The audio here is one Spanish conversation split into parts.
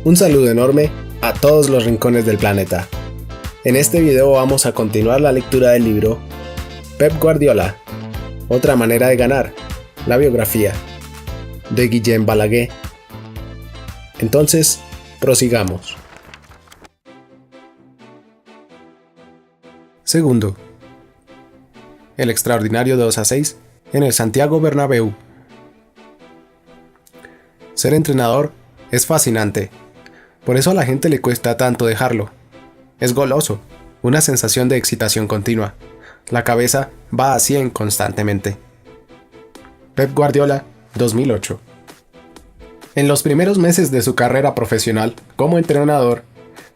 Un saludo enorme a todos los rincones del planeta. En este video vamos a continuar la lectura del libro Pep Guardiola, otra manera de ganar, la biografía, de Guillem Balaguer. Entonces, prosigamos. Segundo, el extraordinario 2-6 en el Santiago Bernabéu. Ser entrenador es fascinante. Por eso a la gente le cuesta tanto dejarlo. Es goloso, una sensación de excitación continua. La cabeza va a 100 constantemente. Pep Guardiola, 2008. En los primeros meses de su carrera profesional como entrenador,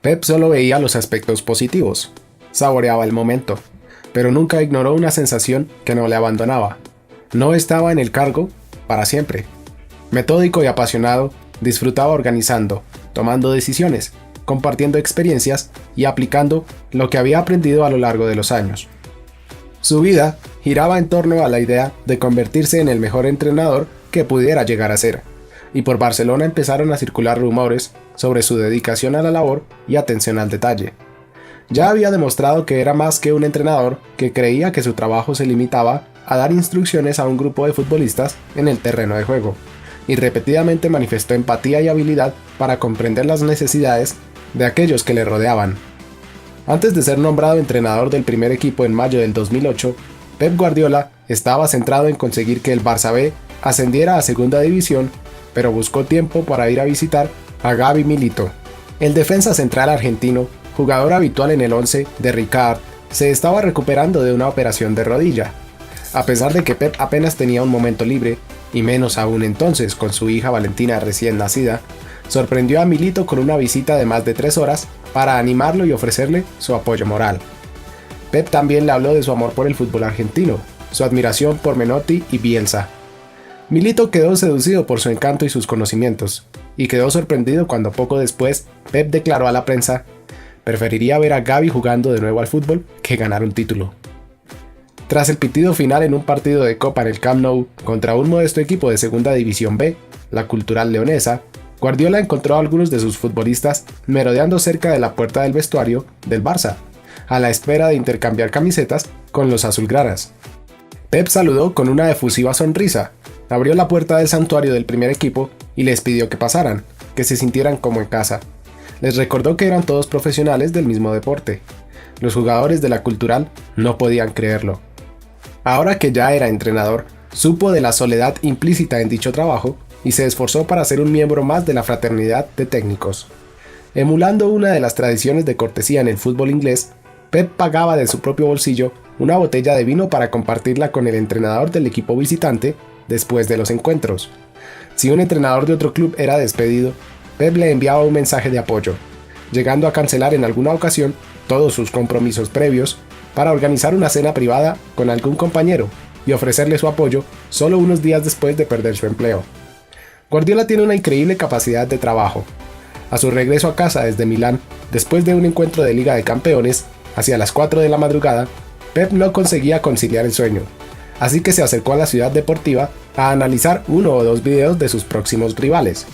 Pep solo veía los aspectos positivos. Saboreaba el momento, pero nunca ignoró una sensación que no le abandonaba. No estaba en el cargo para siempre. Metódico y apasionado, disfrutaba organizando, tomando decisiones, compartiendo experiencias y aplicando lo que había aprendido a lo largo de los años. Su vida giraba en torno a la idea de convertirse en el mejor entrenador que pudiera llegar a ser, y por Barcelona empezaron a circular rumores sobre su dedicación a la labor y atención al detalle. Ya había demostrado que era más que un entrenador que creía que su trabajo se limitaba a dar instrucciones a un grupo de futbolistas en el terreno de juego, y repetidamente manifestó empatía y habilidad para comprender las necesidades de aquellos que le rodeaban. Antes de ser nombrado entrenador del primer equipo en mayo del 2008, Pep Guardiola estaba centrado en conseguir que el Barça B ascendiera a segunda división, pero buscó tiempo para ir a visitar a Gabi Milito. El defensa central argentino, jugador habitual en el 11 de Ricard, se estaba recuperando de una operación de rodilla. A pesar de que Pep apenas tenía un momento libre, y menos aún entonces con su hija Valentina recién nacida, sorprendió a Milito con una visita de más de 3 horas para animarlo y ofrecerle su apoyo moral. Pep también le habló de su amor por el fútbol argentino, su admiración por Menotti y Bielsa. Milito quedó seducido por su encanto y sus conocimientos, y quedó sorprendido cuando poco después Pep declaró a la prensa: preferiría ver a Gavi jugando de nuevo al fútbol que ganar un título. Tras el pitido final en un partido de Copa en el Camp Nou contra un modesto equipo de Segunda División B, la Cultural Leonesa, Guardiola encontró a algunos de sus futbolistas merodeando cerca de la puerta del vestuario del Barça, a la espera de intercambiar camisetas con los azulgranas. Pep saludó con una efusiva sonrisa, abrió la puerta del santuario del primer equipo y les pidió que pasaran, que se sintieran como en casa. Les recordó que eran todos profesionales del mismo deporte. Los jugadores de la Cultural no podían creerlo. Ahora que ya era entrenador, supo de la soledad implícita en dicho trabajo y se esforzó para ser un miembro más de la fraternidad de técnicos. Emulando una de las tradiciones de cortesía en el fútbol inglés, Pep pagaba de su propio bolsillo una botella de vino para compartirla con el entrenador del equipo visitante después de los encuentros. Si un entrenador de otro club era despedido, Pep le enviaba un mensaje de apoyo, llegando a cancelar en alguna ocasión todos sus compromisos previos para organizar una cena privada con algún compañero y ofrecerle su apoyo solo unos días después de perder su empleo. Guardiola tiene una increíble capacidad de trabajo. A su regreso a casa desde Milán, después de un encuentro de Liga de Campeones, hacia las 4 de la madrugada, Pep no conseguía conciliar el sueño, así que se acercó a la ciudad deportiva a analizar 1 o 2 videos de sus próximos rivales.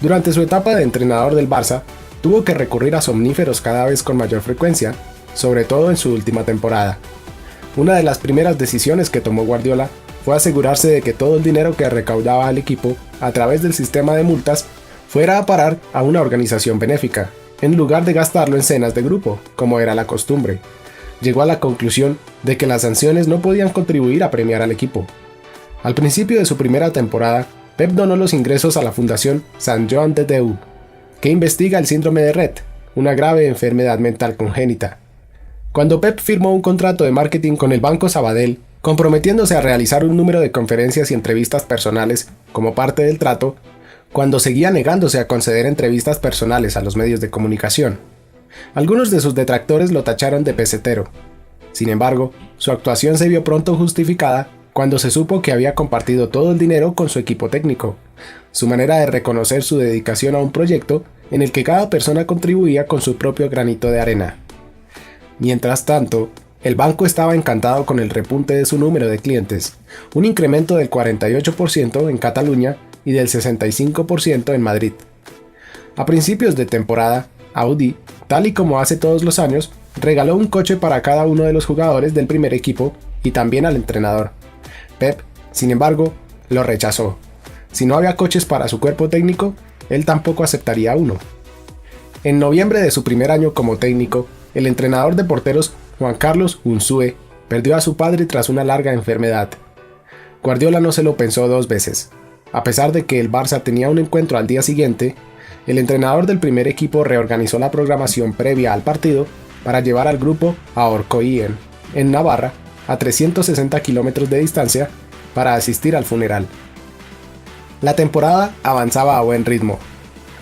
Durante su etapa de entrenador del Barça, tuvo que recurrir a somníferos cada vez con mayor frecuencia, sobre todo en su última temporada. Una de las primeras decisiones que tomó Guardiola fue asegurarse de que todo el dinero que recaudaba al equipo a través del sistema de multas fuera a parar a una organización benéfica, en lugar de gastarlo en cenas de grupo, como era la costumbre. Llegó a la conclusión de que las sanciones no podían contribuir a premiar al equipo. Al principio de su primera temporada, Pep donó los ingresos a la Fundación Sant Joan de Déu, que investiga el síndrome de Rett, una grave enfermedad mental congénita. Cuando Pep firmó un contrato de marketing con el Banco Sabadell, comprometiéndose a realizar un número de conferencias y entrevistas personales como parte del trato, cuando seguía negándose a conceder entrevistas personales a los medios de comunicación. Algunos de sus detractores lo tacharon de pesetero. Sin embargo, su actuación se vio pronto justificada cuando se supo que había compartido todo el dinero con su equipo técnico, su manera de reconocer su dedicación a un proyecto en el que cada persona contribuía con su propio granito de arena. Mientras tanto, el banco estaba encantado con el repunte de su número de clientes, un incremento del 48% en Cataluña y del 65% en Madrid. A principios de temporada, Audi, tal y como hace todos los años, regaló un coche para cada uno de los jugadores del primer equipo y también al entrenador. Pep, sin embargo, lo rechazó. Si no había coches para su cuerpo técnico, él tampoco aceptaría uno. En noviembre de su primer año como técnico, el entrenador de porteros Juan Carlos Unzué perdió a su padre tras una larga enfermedad. Guardiola no se lo pensó dos veces. A pesar de que el Barça tenía un encuentro al día siguiente, el entrenador del primer equipo reorganizó la programación previa al partido para llevar al grupo a Orcoíen, en Navarra, a 360 kilómetros de distancia, para asistir al funeral. La temporada avanzaba a buen ritmo.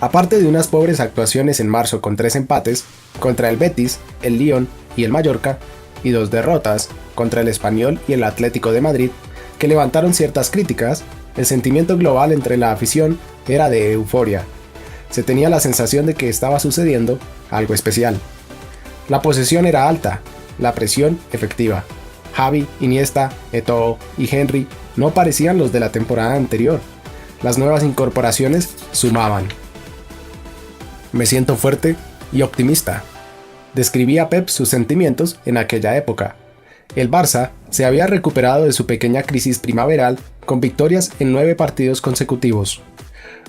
Aparte de unas pobres actuaciones en marzo con 3 empates, contra el Betis, el Lyon y el Mallorca, y 2 derrotas, contra el Español y el Atlético de Madrid, que levantaron ciertas críticas, el sentimiento global entre la afición era de euforia. Se tenía la sensación de que estaba sucediendo algo especial. La posesión era alta, la presión efectiva. Xavi, Iniesta, Eto'o y Henry no parecían los de la temporada anterior. Las nuevas incorporaciones sumaban. Me siento fuerte y optimista. Describía Pep sus sentimientos en aquella época. El Barça se había recuperado de su pequeña crisis primaveral con victorias en 9 partidos consecutivos.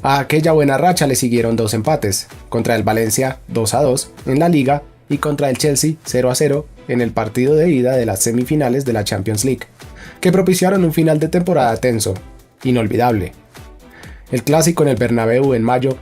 A aquella buena racha le siguieron 2 empates, contra el Valencia 2-2 en la Liga y contra el Chelsea 0-0 en el partido de ida de las semifinales de la Champions League, que propiciaron un final de temporada tenso, inolvidable. El clásico en el Bernabéu en mayo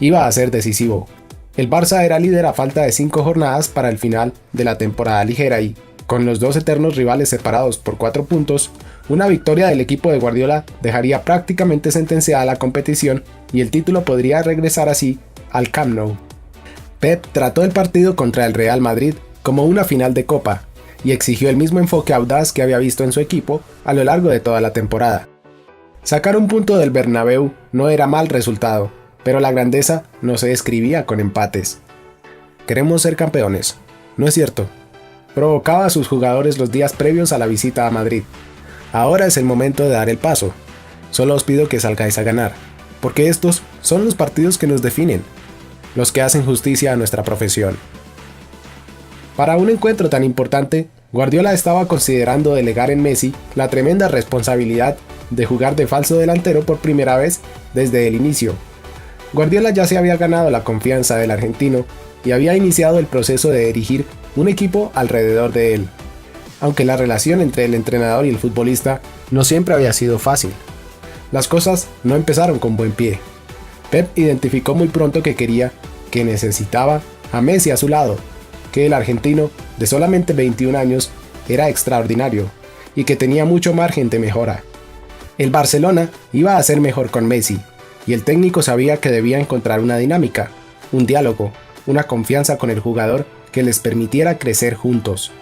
iba a ser decisivo. El Barça era líder a falta de 5 jornadas para el final de la temporada ligera y, con los 2 eternos rivales separados por 4 puntos, una victoria del equipo de Guardiola dejaría prácticamente sentenciada la competición y el título podría regresar así al Camp Nou. Pep trató el partido contra el Real Madrid como una final de Copa y exigió el mismo enfoque audaz que había visto en su equipo a lo largo de toda la temporada. Sacar un punto del Bernabéu no era mal resultado, pero la grandeza no se escribía con empates. Queremos ser campeones, ¿no es cierto? Provocaba a sus jugadores los días previos a la visita a Madrid. Ahora es el momento de dar el paso. Solo os pido que salgáis a ganar, porque estos son los partidos que nos definen, los que hacen justicia a nuestra profesión. Para un encuentro tan importante, Guardiola estaba considerando delegar en Messi la tremenda responsabilidad de jugar de falso delantero por primera vez desde el inicio. Guardiola ya se había ganado la confianza del argentino y había iniciado el proceso de dirigir un equipo alrededor de él. Aunque la relación entre el entrenador y el futbolista no siempre había sido fácil. Las cosas no empezaron con buen pie. Pep identificó muy pronto que necesitaba a Messi a su lado, que el argentino, de solamente 21 años, era extraordinario y que tenía mucho margen de mejora. El Barcelona iba a ser mejor con Messi, y el técnico sabía que debía encontrar una dinámica, un diálogo, una confianza con el jugador que les permitiera crecer juntos.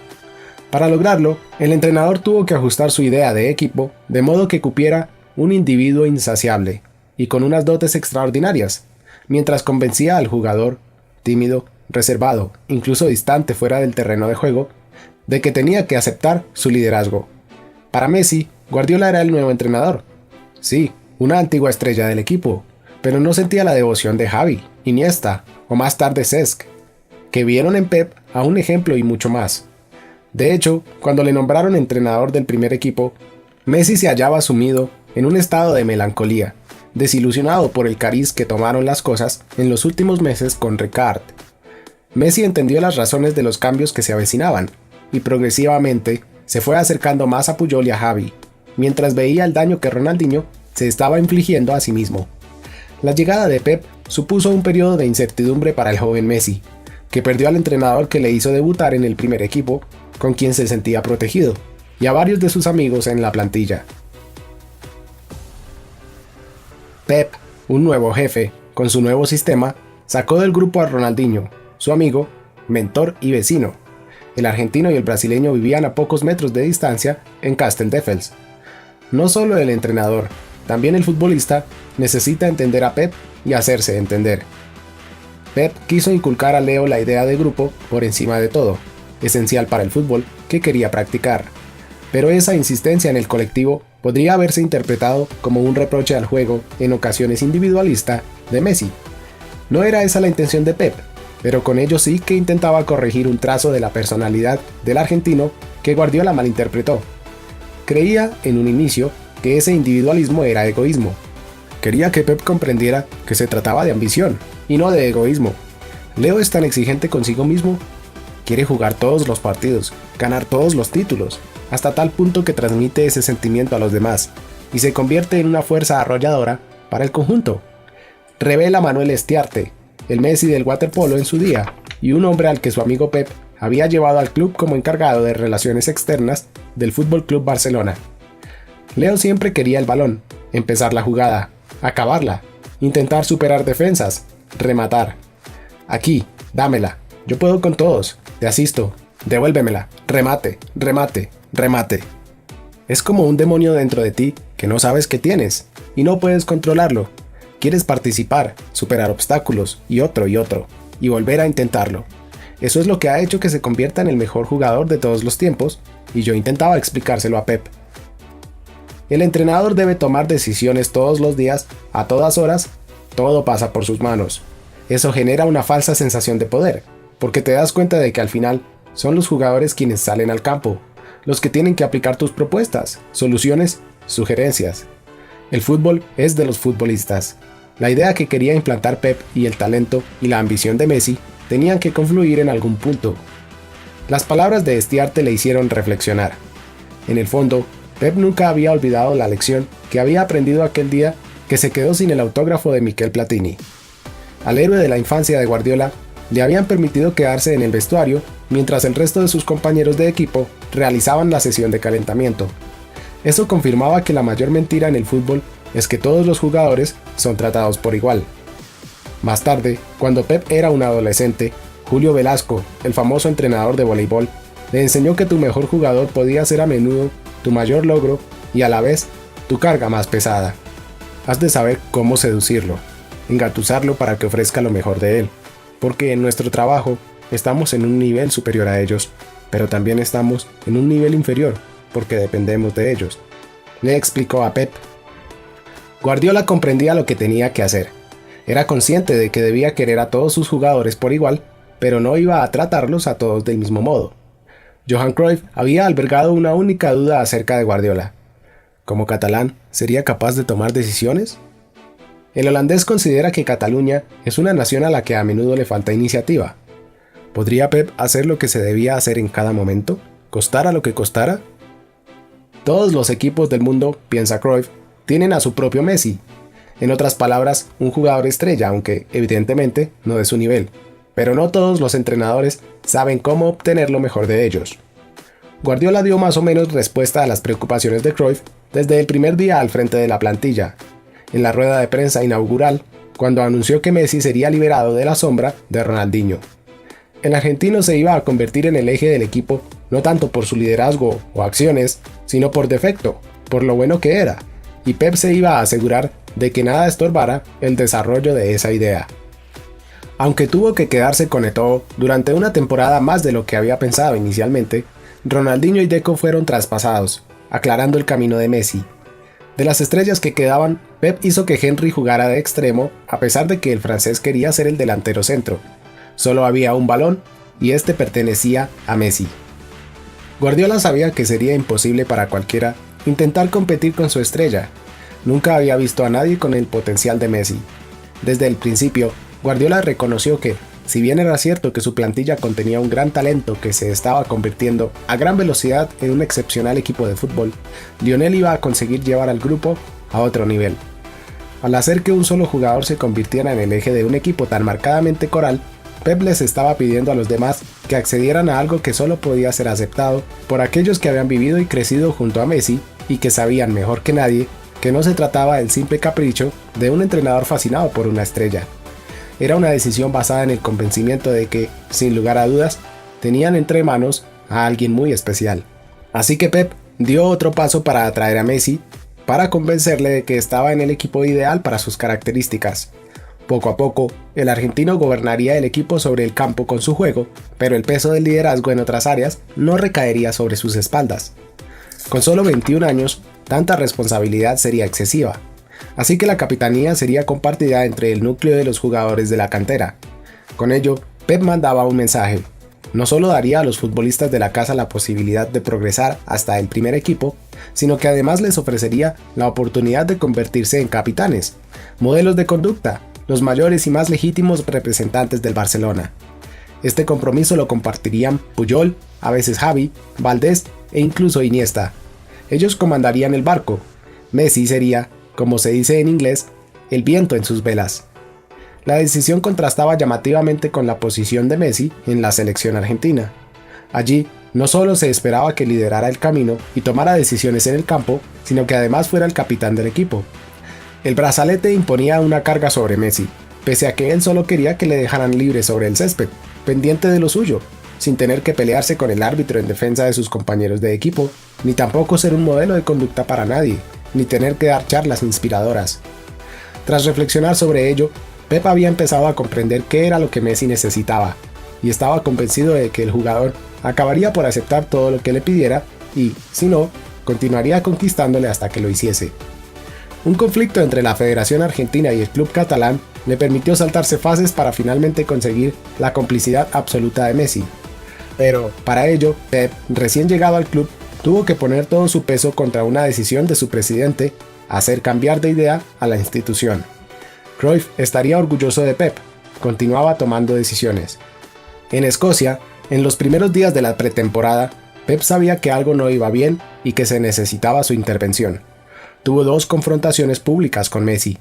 Para lograrlo, el entrenador tuvo que ajustar su idea de equipo de modo que cupiera un individuo insaciable y con unas dotes extraordinarias, mientras convencía al jugador, tímido, reservado, incluso distante fuera del terreno de juego, de que tenía que aceptar su liderazgo. Para Messi, Guardiola era el nuevo entrenador. Sí, una antigua estrella del equipo, pero no sentía la devoción de Xavi, Iniesta o más tarde Cesc, que vieron en Pep a un ejemplo y mucho más. De hecho, cuando le nombraron entrenador del primer equipo, Messi se hallaba sumido en un estado de melancolía, desilusionado por el cariz que tomaron las cosas en los últimos meses con Ricard. Messi entendió las razones de los cambios que se avecinaban, y progresivamente se fue acercando más a Puyol y a Xavi, mientras veía el daño que Ronaldinho se estaba infligiendo a sí mismo. La llegada de Pep supuso un periodo de incertidumbre para el joven Messi, que perdió al entrenador que le hizo debutar en el primer equipo, con quien se sentía protegido, y a varios de sus amigos en la plantilla. Pep, un nuevo jefe, con su nuevo sistema, sacó del grupo a Ronaldinho, su amigo, mentor y vecino. El argentino y el brasileño vivían a pocos metros de distancia en Casteldefels. No solo el entrenador, también el futbolista necesita entender a Pep y hacerse entender. Pep quiso inculcar a Leo la idea de grupo por encima de todo, esencial para el fútbol que quería practicar. Pero esa insistencia en el colectivo podría haberse interpretado como un reproche al juego, en ocasiones individualista, de Messi. No era esa la intención de Pep, pero con ello sí que intentaba corregir un trazo de la personalidad del argentino que Guardiola malinterpretó. Creía en un inicio que ese individualismo era egoísmo. Quería que Pep comprendiera que se trataba de ambición y no de egoísmo. Leo es tan exigente consigo mismo. Quiere jugar todos los partidos, ganar todos los títulos, hasta tal punto que transmite ese sentimiento a los demás y se convierte en una fuerza arrolladora para el conjunto. Revela Manuel Estiarte, el Messi del waterpolo en su día, y un hombre al que su amigo Pep había llevado al club como encargado de relaciones externas del Fútbol Club Barcelona. Leo siempre quería el balón, empezar la jugada, acabarla, intentar superar defensas, rematar. Aquí, dámela, yo puedo con todos, te asisto, devuélvemela, remate, remate, remate. Es como un demonio dentro de ti que no sabes que tienes y no puedes controlarlo. Quieres participar, superar obstáculos y otro, y volver a intentarlo. Eso es lo que ha hecho que se convierta en el mejor jugador de todos los tiempos, y yo intentaba explicárselo a Pep. El entrenador debe tomar decisiones todos los días, a todas horas, todo pasa por sus manos. Eso genera una falsa sensación de poder, porque te das cuenta de que al final son los jugadores quienes salen al campo, los que tienen que aplicar tus propuestas, soluciones, sugerencias. El fútbol es de los futbolistas. La idea que quería implantar Pep y el talento y la ambición de Messi tenían que confluir en algún punto. Las palabras de Estiarte le hicieron reflexionar. En el fondo, Pep nunca había olvidado la lección que había aprendido aquel día que se quedó sin el autógrafo de Michel Platini. Al héroe de la infancia de Guardiola le habían permitido quedarse en el vestuario mientras el resto de sus compañeros de equipo realizaban la sesión de calentamiento. Eso confirmaba que la mayor mentira en el fútbol es que todos los jugadores son tratados por igual. Más tarde, cuando Pep era un adolescente, Julio Velasco, el famoso entrenador de voleibol, le enseñó que tu mejor jugador podía ser a menudo tu mayor logro y a la vez tu carga más pesada. Has de saber cómo seducirlo, engatusarlo para que ofrezca lo mejor de él, porque en nuestro trabajo estamos en un nivel superior a ellos, pero también estamos en un nivel inferior, porque dependemos de ellos, le explicó a Pep. Guardiola comprendía lo que tenía que hacer. Era consciente de que debía querer a todos sus jugadores por igual, pero no iba a tratarlos a todos del mismo modo. Johan Cruyff había albergado una única duda acerca de Guardiola. ¿Como catalán, sería capaz de tomar decisiones? El holandés considera que Cataluña es una nación a la que a menudo le falta iniciativa. ¿Podría Pep hacer lo que se debía hacer en cada momento, costara lo que costara? Todos los equipos del mundo, piensa Cruyff, tienen a su propio Messi. En otras palabras, un jugador estrella, aunque evidentemente no de su nivel. Pero no todos los entrenadores saben cómo obtener lo mejor de ellos. Guardiola dio más o menos respuesta a las preocupaciones de Cruyff desde el primer día al frente de la plantilla, en la rueda de prensa inaugural, cuando anunció que Messi sería liberado de la sombra de Ronaldinho. El argentino se iba a convertir en el eje del equipo no tanto por su liderazgo o acciones, sino por defecto, por lo bueno que era, y Pep se iba a asegurar de que nada estorbara el desarrollo de esa idea. Aunque tuvo que quedarse con Eto'o durante una temporada más de lo que había pensado inicialmente, Ronaldinho y Deco fueron traspasados, aclarando el camino de Messi. De las estrellas que quedaban, Pep hizo que Henry jugara de extremo a pesar de que el francés quería ser el delantero centro. Solo había un balón y este pertenecía a Messi. Guardiola sabía que sería imposible para cualquiera intentar competir con su estrella. Nunca había visto a nadie con el potencial de Messi. Desde el principio, Guardiola reconoció que, si bien era cierto que su plantilla contenía un gran talento que se estaba convirtiendo a gran velocidad en un excepcional equipo de fútbol, Lionel iba a conseguir llevar al grupo a otro nivel. Al hacer que un solo jugador se convirtiera en el eje de un equipo tan marcadamente coral, Pep les estaba pidiendo a los demás que accedieran a algo que solo podía ser aceptado por aquellos que habían vivido y crecido junto a Messi y que sabían mejor que nadie que no se trataba del simple capricho de un entrenador fascinado por una estrella. Era una decisión basada en el convencimiento de que, sin lugar a dudas, tenían entre manos a alguien muy especial. Así que Pep dio otro paso para atraer a Messi, para convencerle de que estaba en el equipo ideal para sus características. Poco a poco, el argentino gobernaría el equipo sobre el campo con su juego, pero el peso del liderazgo en otras áreas no recaería sobre sus espaldas. Con solo 21 años, tanta responsabilidad sería excesiva. Así que la capitanía sería compartida entre el núcleo de los jugadores de la cantera. Con ello, Pep mandaba un mensaje. No solo daría a los futbolistas de la casa la posibilidad de progresar hasta el primer equipo, sino que además les ofrecería la oportunidad de convertirse en capitanes, modelos de conducta, los mayores y más legítimos representantes del Barcelona. Este compromiso lo compartirían Puyol, a veces Xavi, Valdés e incluso Iniesta. Ellos comandarían el barco. Messi sería, como se dice en inglés, el viento en sus velas. La decisión contrastaba llamativamente con la posición de Messi en la selección argentina. Allí, no solo se esperaba que liderara el camino y tomara decisiones en el campo, sino que además fuera el capitán del equipo. El brazalete imponía una carga sobre Messi, pese a que él solo quería que le dejaran libre sobre el césped, pendiente de lo suyo, sin tener que pelearse con el árbitro en defensa de sus compañeros de equipo, ni tampoco ser un modelo de conducta para nadie, ni tener que dar charlas inspiradoras. Tras reflexionar sobre ello, Pep había empezado a comprender qué era lo que Messi necesitaba, y estaba convencido de que el jugador acabaría por aceptar todo lo que le pidiera y, si no, continuaría conquistándole hasta que lo hiciese. Un conflicto entre la Federación Argentina y el club catalán le permitió saltarse fases para finalmente conseguir la complicidad absoluta de Messi. Pero, para ello, Pep, recién llegado al club, tuvo que poner todo su peso contra una decisión de su presidente, hacer cambiar de idea a la institución. Cruyff estaría orgulloso de Pep, continuaba tomando decisiones. En Escocia, en los primeros días de la pretemporada, Pep sabía que algo no iba bien y que se necesitaba su intervención. Tuvo 2 confrontaciones públicas con Messi.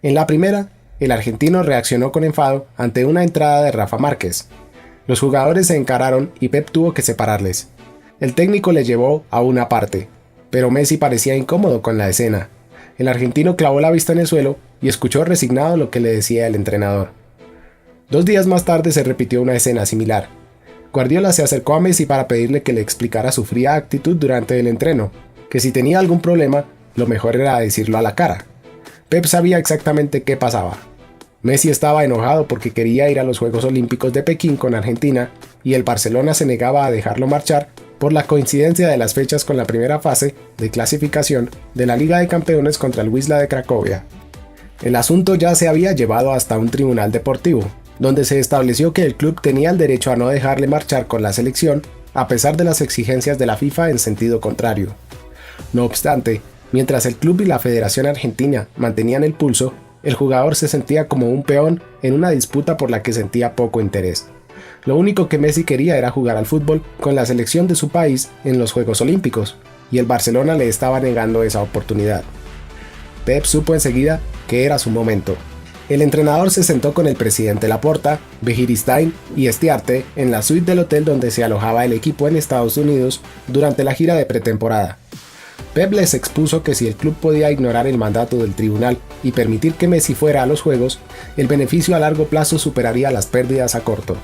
En la primera, el argentino reaccionó con enfado ante una entrada de Rafa Márquez. Los jugadores se encararon y Pep tuvo que separarles. El técnico le llevó a una parte, pero Messi parecía incómodo con la escena. El argentino clavó la vista en el suelo y escuchó resignado lo que le decía el entrenador. 2 días más tarde se repitió una escena similar. Guardiola se acercó a Messi para pedirle que le explicara su fría actitud durante el entreno, que si tenía algún problema, lo mejor era decirlo a la cara. Pep sabía exactamente qué pasaba. Messi estaba enojado porque quería ir a los Juegos Olímpicos de Pekín con Argentina y el Barcelona se negaba a dejarlo marchar por la coincidencia de las fechas con la primera fase de clasificación de la Liga de Campeones contra el Wisla de Cracovia. El asunto ya se había llevado hasta un tribunal deportivo, donde se estableció que el club tenía el derecho a no dejarle marchar con la selección a pesar de las exigencias de la FIFA en sentido contrario. No obstante, mientras el club y la Federación Argentina mantenían el pulso, el jugador se sentía como un peón en una disputa por la que sentía poco interés. Lo único que Messi quería era jugar al fútbol con la selección de su país en los Juegos Olímpicos, y el Barcelona le estaba negando esa oportunidad. Pep supo enseguida que era su momento. El entrenador se sentó con el presidente Laporta, Begiristain y Estiarte en la suite del hotel donde se alojaba el equipo en Estados Unidos durante la gira de pretemporada. Pep les expuso que si el club podía ignorar el mandato del tribunal y permitir que Messi fuera a los Juegos, el beneficio a largo plazo superaría las pérdidas a corto.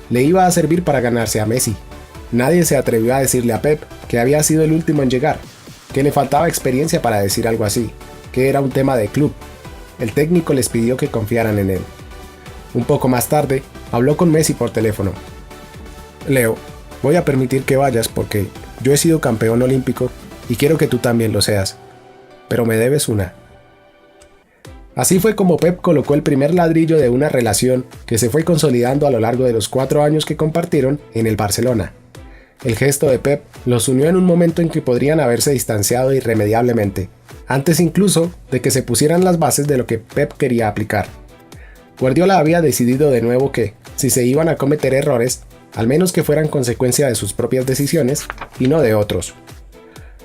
Le iba a servir para ganarse a Messi. Nadie se atrevió a decirle a Pep que había sido el último en llegar, que le faltaba experiencia para decir algo así, que era un tema de club. El técnico les pidió que confiaran en él. Un poco más tarde, habló con Messi por teléfono. Leo, voy a permitir que vayas porque yo he sido campeón olímpico y quiero que tú también lo seas, pero me debes una. Así fue como Pep colocó el primer ladrillo de una relación que se fue consolidando a lo largo de los 4 años que compartieron en el Barcelona. El gesto de Pep los unió en un momento en que podrían haberse distanciado irremediablemente, antes incluso de que se pusieran las bases de lo que Pep quería aplicar. Guardiola había decidido de nuevo que, si se iban a cometer errores, al menos que fueran consecuencia de sus propias decisiones y no de otros.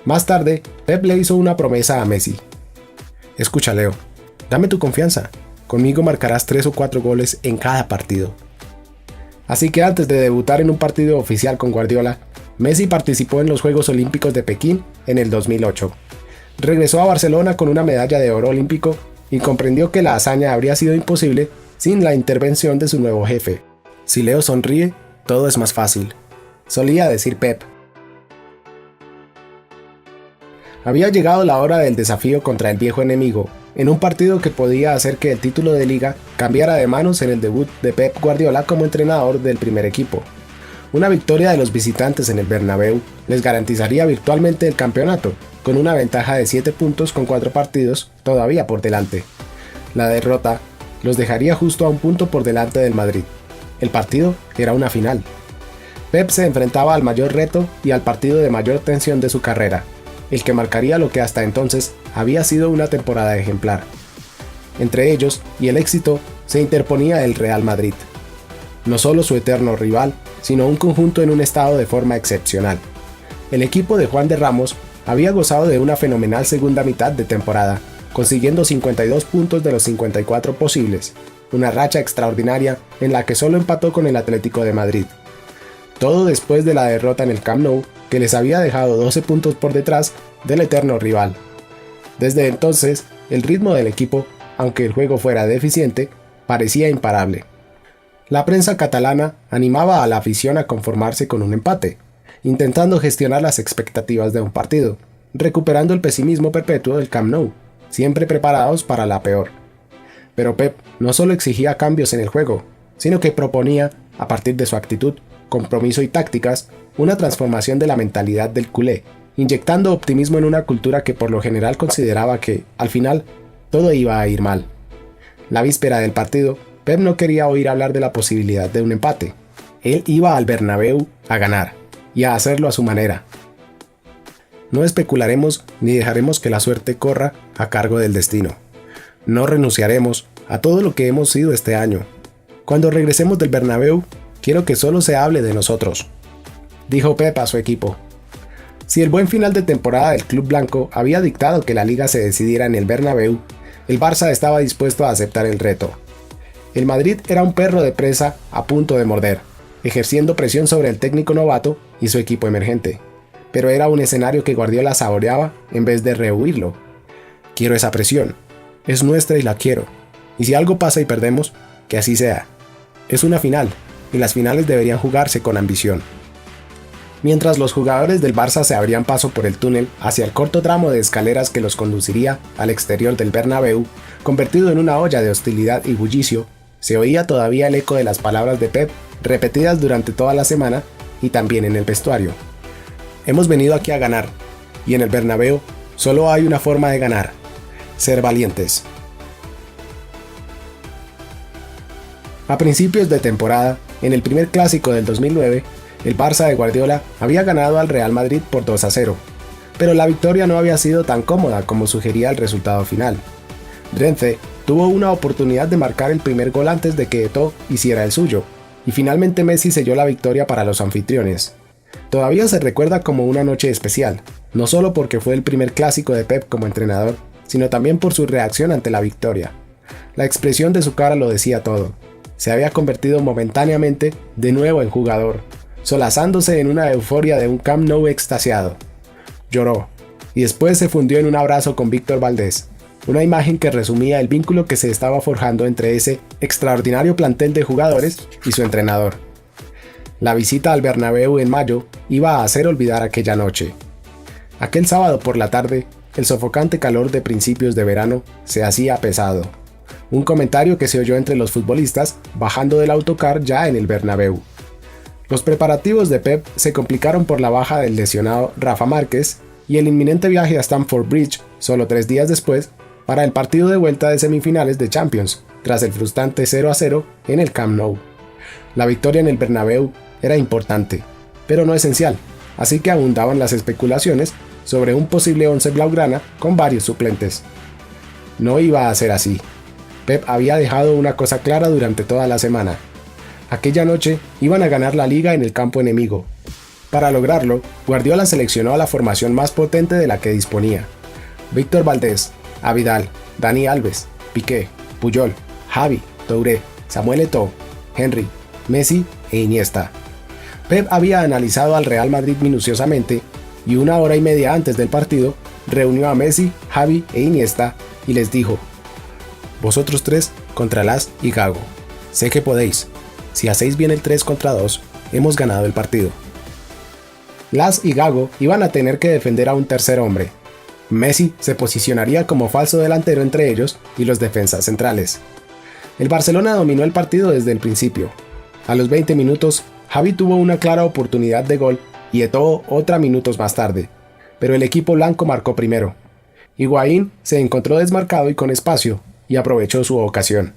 Más tarde, Pep le hizo una promesa a Messi. Escucha, Leo, dame tu confianza. Conmigo marcarás 3 o 4 goles en cada partido. Así que antes de debutar en un partido oficial con Guardiola, Messi participó en los Juegos Olímpicos de Pekín en el 2008. Regresó a Barcelona con una medalla de oro olímpico y comprendió que la hazaña habría sido imposible sin la intervención de su nuevo jefe. Si Leo sonríe, todo es más fácil, solía decir Pep. Había llegado la hora del desafío contra el viejo enemigo, en un partido que podía hacer que el título de liga cambiara de manos en el debut de Pep Guardiola como entrenador del primer equipo. Una victoria de los visitantes en el Bernabéu les garantizaría virtualmente el campeonato, con una ventaja de 7 puntos con 4 partidos todavía por delante. La derrota los dejaría justo a un punto por delante del Madrid. El partido era una final. Pep se enfrentaba al mayor reto y al partido de mayor tensión de su carrera, el que marcaría lo que hasta entonces había sido una temporada ejemplar. Entre ellos y el éxito se interponía el Real Madrid. No solo su eterno rival, sino un conjunto en un estado de forma excepcional. El equipo de Juan de Ramos había gozado de una fenomenal segunda mitad de temporada, consiguiendo 52 puntos de los 54 posibles, una racha extraordinaria en la que solo empató con el Atlético de Madrid. Todo después de la derrota en el Camp Nou, que les había dejado 12 puntos por detrás del eterno rival. Desde entonces, el ritmo del equipo, aunque el juego fuera deficiente, parecía imparable. La prensa catalana animaba a la afición a conformarse con un empate, intentando gestionar las expectativas de un partido, recuperando el pesimismo perpetuo del Camp Nou, siempre preparados para la peor. Pero Pep no solo exigía cambios en el juego, sino que proponía, a partir de su actitud, compromiso y tácticas, una transformación de la mentalidad del culé, inyectando optimismo en una cultura que por lo general consideraba que, al final, todo iba a ir mal. La víspera del partido, Pep no quería oír hablar de la posibilidad de un empate. Él iba al Bernabéu a ganar, y a hacerlo a su manera. No especularemos ni dejaremos que la suerte corra a cargo del destino. No renunciaremos a todo lo que hemos sido este año. Cuando regresemos del Bernabéu, quiero que solo se hable de nosotros, dijo Pep a su equipo. Si el buen final de temporada del club blanco había dictado que la liga se decidiera en el Bernabéu, el Barça estaba dispuesto a aceptar el reto. El Madrid era un perro de presa a punto de morder, ejerciendo presión sobre el técnico novato y su equipo emergente. Pero era un escenario que Guardiola saboreaba en vez de rehuirlo. Quiero esa presión. Es nuestra y la quiero. Y si algo pasa y perdemos, que así sea. Es una final, y las finales deberían jugarse con ambición. Mientras los jugadores del Barça se abrían paso por el túnel hacia el corto tramo de escaleras que los conduciría al exterior del Bernabéu, convertido en una olla de hostilidad y bullicio, se oía todavía el eco de las palabras de Pep repetidas durante toda la semana y también en el vestuario. Hemos venido aquí a ganar, y en el Bernabéu solo hay una forma de ganar: ser valientes. A principios de temporada, en el primer clásico del 2009, el Barça de Guardiola había ganado al Real Madrid por 2-0, pero la victoria no había sido tan cómoda como sugería el resultado final. Renfe tuvo una oportunidad de marcar el primer gol antes de que Eto'o hiciera el suyo, y finalmente Messi selló la victoria para los anfitriones. Todavía se recuerda como una noche especial, no solo porque fue el primer clásico de Pep como entrenador, sino también por su reacción ante la victoria. La expresión de su cara lo decía todo. Se había convertido momentáneamente de nuevo en jugador, solazándose en una euforia de un Camp Nou extasiado. Lloró, y después se fundió en un abrazo con Víctor Valdés, una imagen que resumía el vínculo que se estaba forjando entre ese extraordinario plantel de jugadores y su entrenador. La visita al Bernabéu en mayo iba a hacer olvidar aquella noche. Aquel sábado por la tarde, el sofocante calor de principios de verano se hacía pesado. Un comentario que se oyó entre los futbolistas bajando del autocar ya en el Bernabéu. Los preparativos de Pep se complicaron por la baja del lesionado Rafa Márquez y el inminente viaje a Stamford Bridge, solo 3 días después, para el partido de vuelta de semifinales de Champions, tras el frustrante 0-0 en el Camp Nou. La victoria en el Bernabéu era importante, pero no esencial, así que abundaban las especulaciones sobre un posible once blaugrana con varios suplentes. No iba a ser así. Pep había dejado una cosa clara durante toda la semana. Aquella noche iban a ganar la liga en el campo enemigo. Para lograrlo, Guardiola seleccionó a la formación más potente de la que disponía. Víctor Valdés, Vidal, Dani Alves, Piqué, Puyol, Xavi, Touré, Samuel Eto'o, Henry, Messi e Iniesta. Pep había analizado al Real Madrid minuciosamente y 1 hora y media antes del partido reunió a Messi, Xavi e Iniesta y les dijo: vosotros 3 contra Las y Gago. Sé que podéis. Si hacéis bien el 3 contra 2, hemos ganado el partido. Las y Gago iban a tener que defender a un tercer hombre. Messi se posicionaría como falso delantero entre ellos y los defensas centrales. El Barcelona dominó el partido desde el principio. A los 20 minutos, Xavi tuvo una clara oportunidad de gol y Eto'o otra minutos más tarde, pero el equipo blanco marcó primero. Higuaín se encontró desmarcado y con espacio, y aprovechó su ocasión.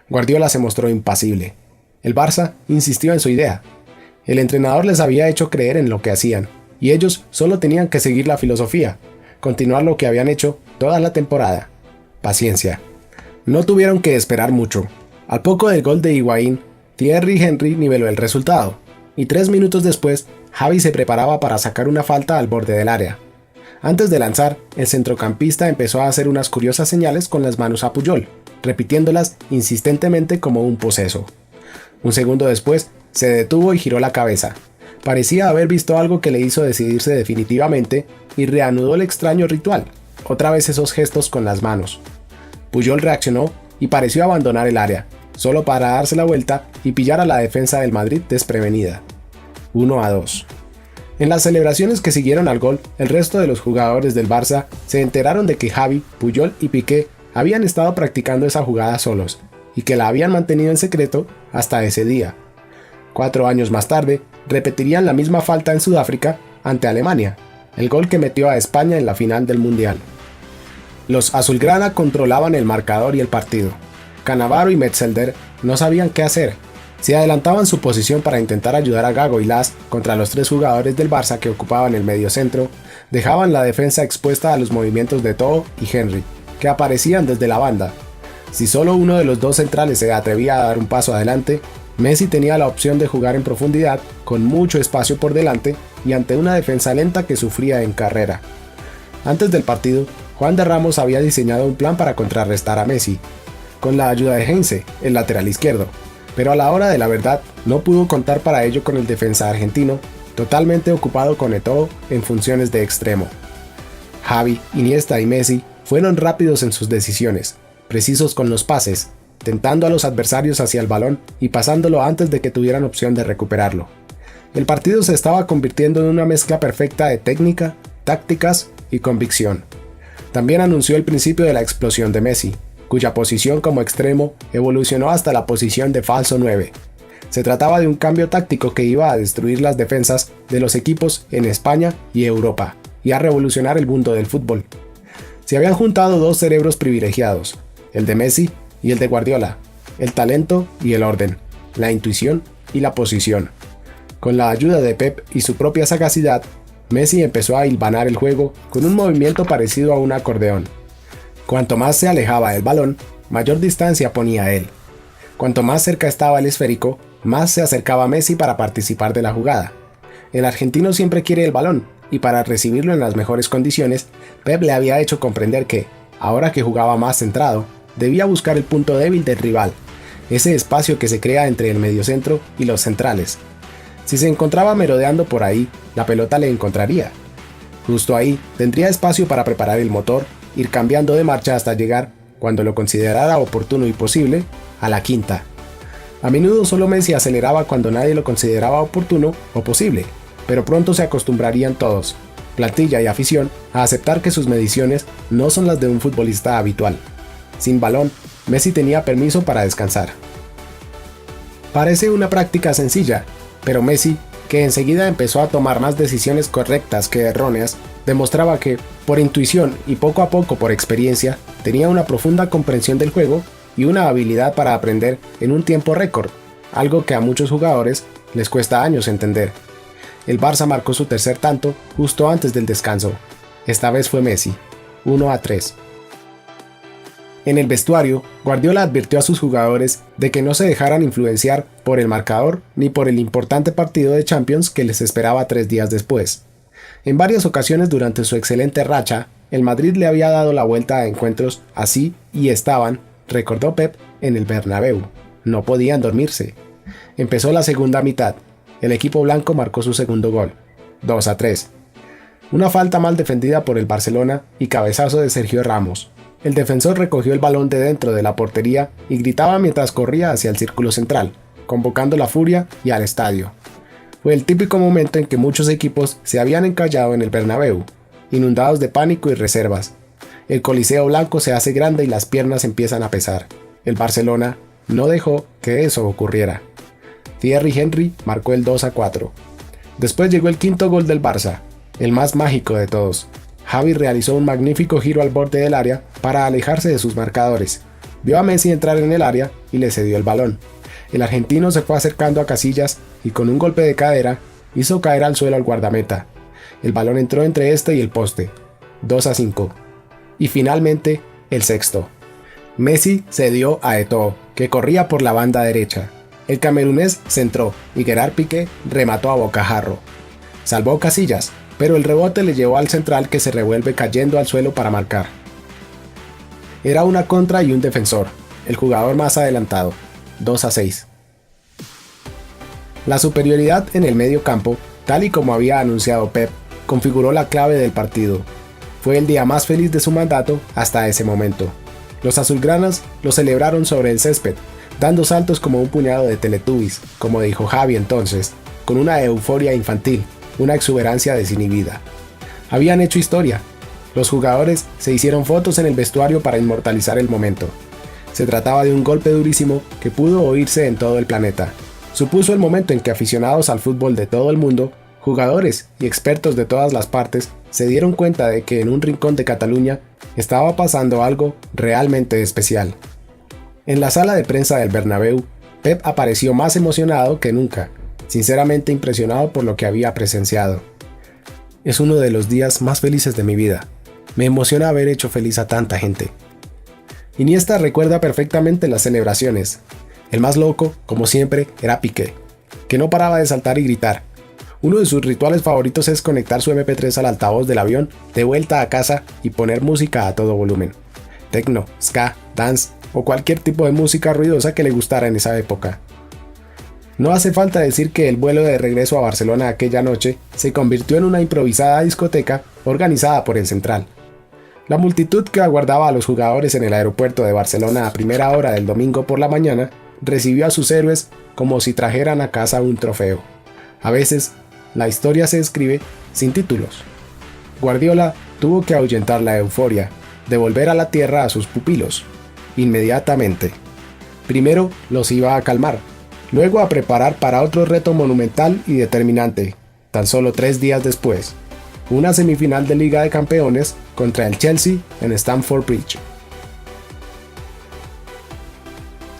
Guardiola se mostró impasible. El Barça insistió en su idea. El entrenador les había hecho creer en lo que hacían, y ellos solo tenían que seguir la filosofía, continuar lo que habían hecho toda la temporada. Paciencia. No tuvieron que esperar mucho. Al poco del gol de Higuaín, Thierry Henry niveló el resultado, y 3 minutos después, Xavi se preparaba para sacar una falta al borde del área. Antes de lanzar, el centrocampista empezó a hacer unas curiosas señales con las manos a Puyol, repitiéndolas insistentemente como un poseso. Un segundo después, se detuvo y giró la cabeza. Parecía haber visto algo que le hizo decidirse definitivamente y reanudó el extraño ritual, otra vez esos gestos con las manos. Puyol reaccionó y pareció abandonar el área, solo para darse la vuelta y pillar a la defensa del Madrid desprevenida. 1-2. En las celebraciones que siguieron al gol, el resto de los jugadores del Barça se enteraron de que Xavi, Puyol y Piqué habían estado practicando esa jugada solos, y que la habían mantenido en secreto hasta ese día. 4 años más tarde, repetirían la misma falta en Sudáfrica ante Alemania, el gol que metió a España en la final del Mundial. Los azulgrana controlaban el marcador y el partido. Cannavaro y Metzelder no sabían qué hacer. Si adelantaban su posición para intentar ayudar a Gago y Las contra los 3 jugadores del Barça que ocupaban el mediocentro, dejaban la defensa expuesta a los movimientos de Tho y Henry, que aparecían desde la banda. Si solo uno de los 2 centrales se atrevía a dar un paso adelante, Messi tenía la opción de jugar en profundidad, con mucho espacio por delante y ante una defensa lenta que sufría en carrera. Antes del partido, Juan de Ramos había diseñado un plan para contrarrestar a Messi, con la ayuda de Heinze, el lateral izquierdo, pero a la hora de la verdad no pudo contar para ello con el defensa argentino, totalmente ocupado con Eto'o en funciones de extremo. Xavi, Iniesta y Messi fueron rápidos en sus decisiones, precisos con los pases, tentando a los adversarios hacia el balón y pasándolo antes de que tuvieran opción de recuperarlo. El partido se estaba convirtiendo en una mezcla perfecta de técnica, tácticas y convicción. También anunció el principio de la explosión de Messi, cuya posición como extremo evolucionó hasta la posición de falso 9. Se trataba de un cambio táctico que iba a destruir las defensas de los equipos en España y Europa, y a revolucionar el mundo del fútbol. Se habían juntado 2 cerebros privilegiados, el de Messi y el de Guardiola, el talento y el orden, la intuición y la posición. Con la ayuda de Pep y su propia sagacidad, Messi empezó a hilvanar el juego con un movimiento parecido a un acordeón. Cuanto más se alejaba del balón, mayor distancia ponía él. Cuanto más cerca estaba el esférico, más se acercaba Messi para participar de la jugada. El argentino siempre quiere el balón, y para recibirlo en las mejores condiciones, Pep le había hecho comprender que, ahora que jugaba más centrado, debía buscar el punto débil del rival, ese espacio que se crea entre el mediocentro y los centrales. Si se encontraba merodeando por ahí, la pelota le encontraría. Justo ahí tendría espacio para preparar el motor, ir cambiando de marcha hasta llegar, cuando lo considerara oportuno y posible, a la quinta. A menudo solo Messi aceleraba cuando nadie lo consideraba oportuno o posible, pero pronto se acostumbrarían todos, plantilla y afición, a aceptar que sus mediciones no son las de un futbolista habitual. Sin balón, Messi tenía permiso para descansar. Parece una práctica sencilla, pero Messi, que enseguida empezó a tomar más decisiones correctas que erróneas, demostraba que, por intuición y poco a poco por experiencia, tenía una profunda comprensión del juego y una habilidad para aprender en un tiempo récord, algo que a muchos jugadores les cuesta años entender. El Barça marcó su tercer tanto justo antes del descanso. Esta vez fue Messi, 1-3. En el vestuario, Guardiola advirtió a sus jugadores de que no se dejaran influenciar por el marcador ni por el importante partido de Champions que les esperaba 3 días después. En varias ocasiones durante su excelente racha, el Madrid le había dado la vuelta a encuentros así y estaban, recordó Pep, en el Bernabéu. No podían dormirse. Empezó la segunda mitad. El equipo blanco marcó su segundo gol, 2-3. Una falta mal defendida por el Barcelona y cabezazo de Sergio Ramos. El defensor recogió el balón de dentro de la portería y gritaba mientras corría hacia el círculo central, convocando la furia y al estadio. Fue el típico momento en que muchos equipos se habían encallado en el Bernabéu, inundados de pánico y reservas. El coliseo blanco se hace grande y las piernas empiezan a pesar. El Barcelona no dejó que eso ocurriera. Thierry Henry marcó el 2-4. Después llegó el quinto gol del Barça. el más mágico de todos. Xavi realizó un magnífico giro al borde del área para alejarse de sus marcadores. Vio a Messi entrar en el área y le cedió el balón. El argentino se fue acercando a Casillas y con un golpe de cadera hizo caer al suelo al guardameta. El balón entró entre este y el poste. 2-5. Y finalmente, el sexto. Messi cedió a Eto'o, que corría por la banda derecha. El camerunés centró y Gerard Piqué remató a bocajarro. Salvó Casillas, pero el rebote le llevó al central, que se revuelve cayendo al suelo para marcar. Era una contra y un defensor, el jugador más adelantado. 2-6. La superioridad en el medio campo, tal y como había anunciado Pep, configuró la clave del partido. Fue el día más feliz de su mandato hasta ese momento. Los azulgranas lo celebraron sobre el césped, dando saltos como un puñado de teletubbies, como dijo Xavi entonces, con una euforia infantil, una exuberancia desinhibida. Habían hecho historia. Los jugadores se hicieron fotos en el vestuario para inmortalizar el momento. Se trataba de un golpe durísimo que pudo oírse en todo el planeta. Supuso el momento en que aficionados al fútbol de todo el mundo, jugadores y expertos de todas las partes, se dieron cuenta de que en un rincón de Cataluña estaba pasando algo realmente especial. En la sala de prensa del Bernabéu, Pep apareció más emocionado que nunca, sinceramente impresionado por lo que había presenciado. Es uno de los días más felices de mi vida. Me emociona haber hecho feliz a tanta gente. Iniesta recuerda perfectamente las celebraciones. El más loco, como siempre, era Piqué, que no paraba de saltar y gritar. Uno de sus rituales favoritos es conectar su MP3 al altavoz del avión de vuelta a casa y poner música a todo volumen. Techno, ska, dance o cualquier tipo de música ruidosa que le gustara en esa época. No hace falta decir que el vuelo de regreso a Barcelona aquella noche se convirtió en una improvisada discoteca organizada por el Central. La multitud que aguardaba a los jugadores en el aeropuerto de Barcelona a primera hora del domingo por la mañana recibió a sus héroes como si trajeran a casa un trofeo. A veces, la historia se escribe sin títulos. Guardiola tuvo que ahuyentar la euforia, devolver a la tierra a sus pupilos, inmediatamente. Primero los iba a calmar, luego a preparar para otro reto monumental y determinante, tan solo 3 días después, una semifinal de Liga de Campeones contra el Chelsea en Stamford Bridge.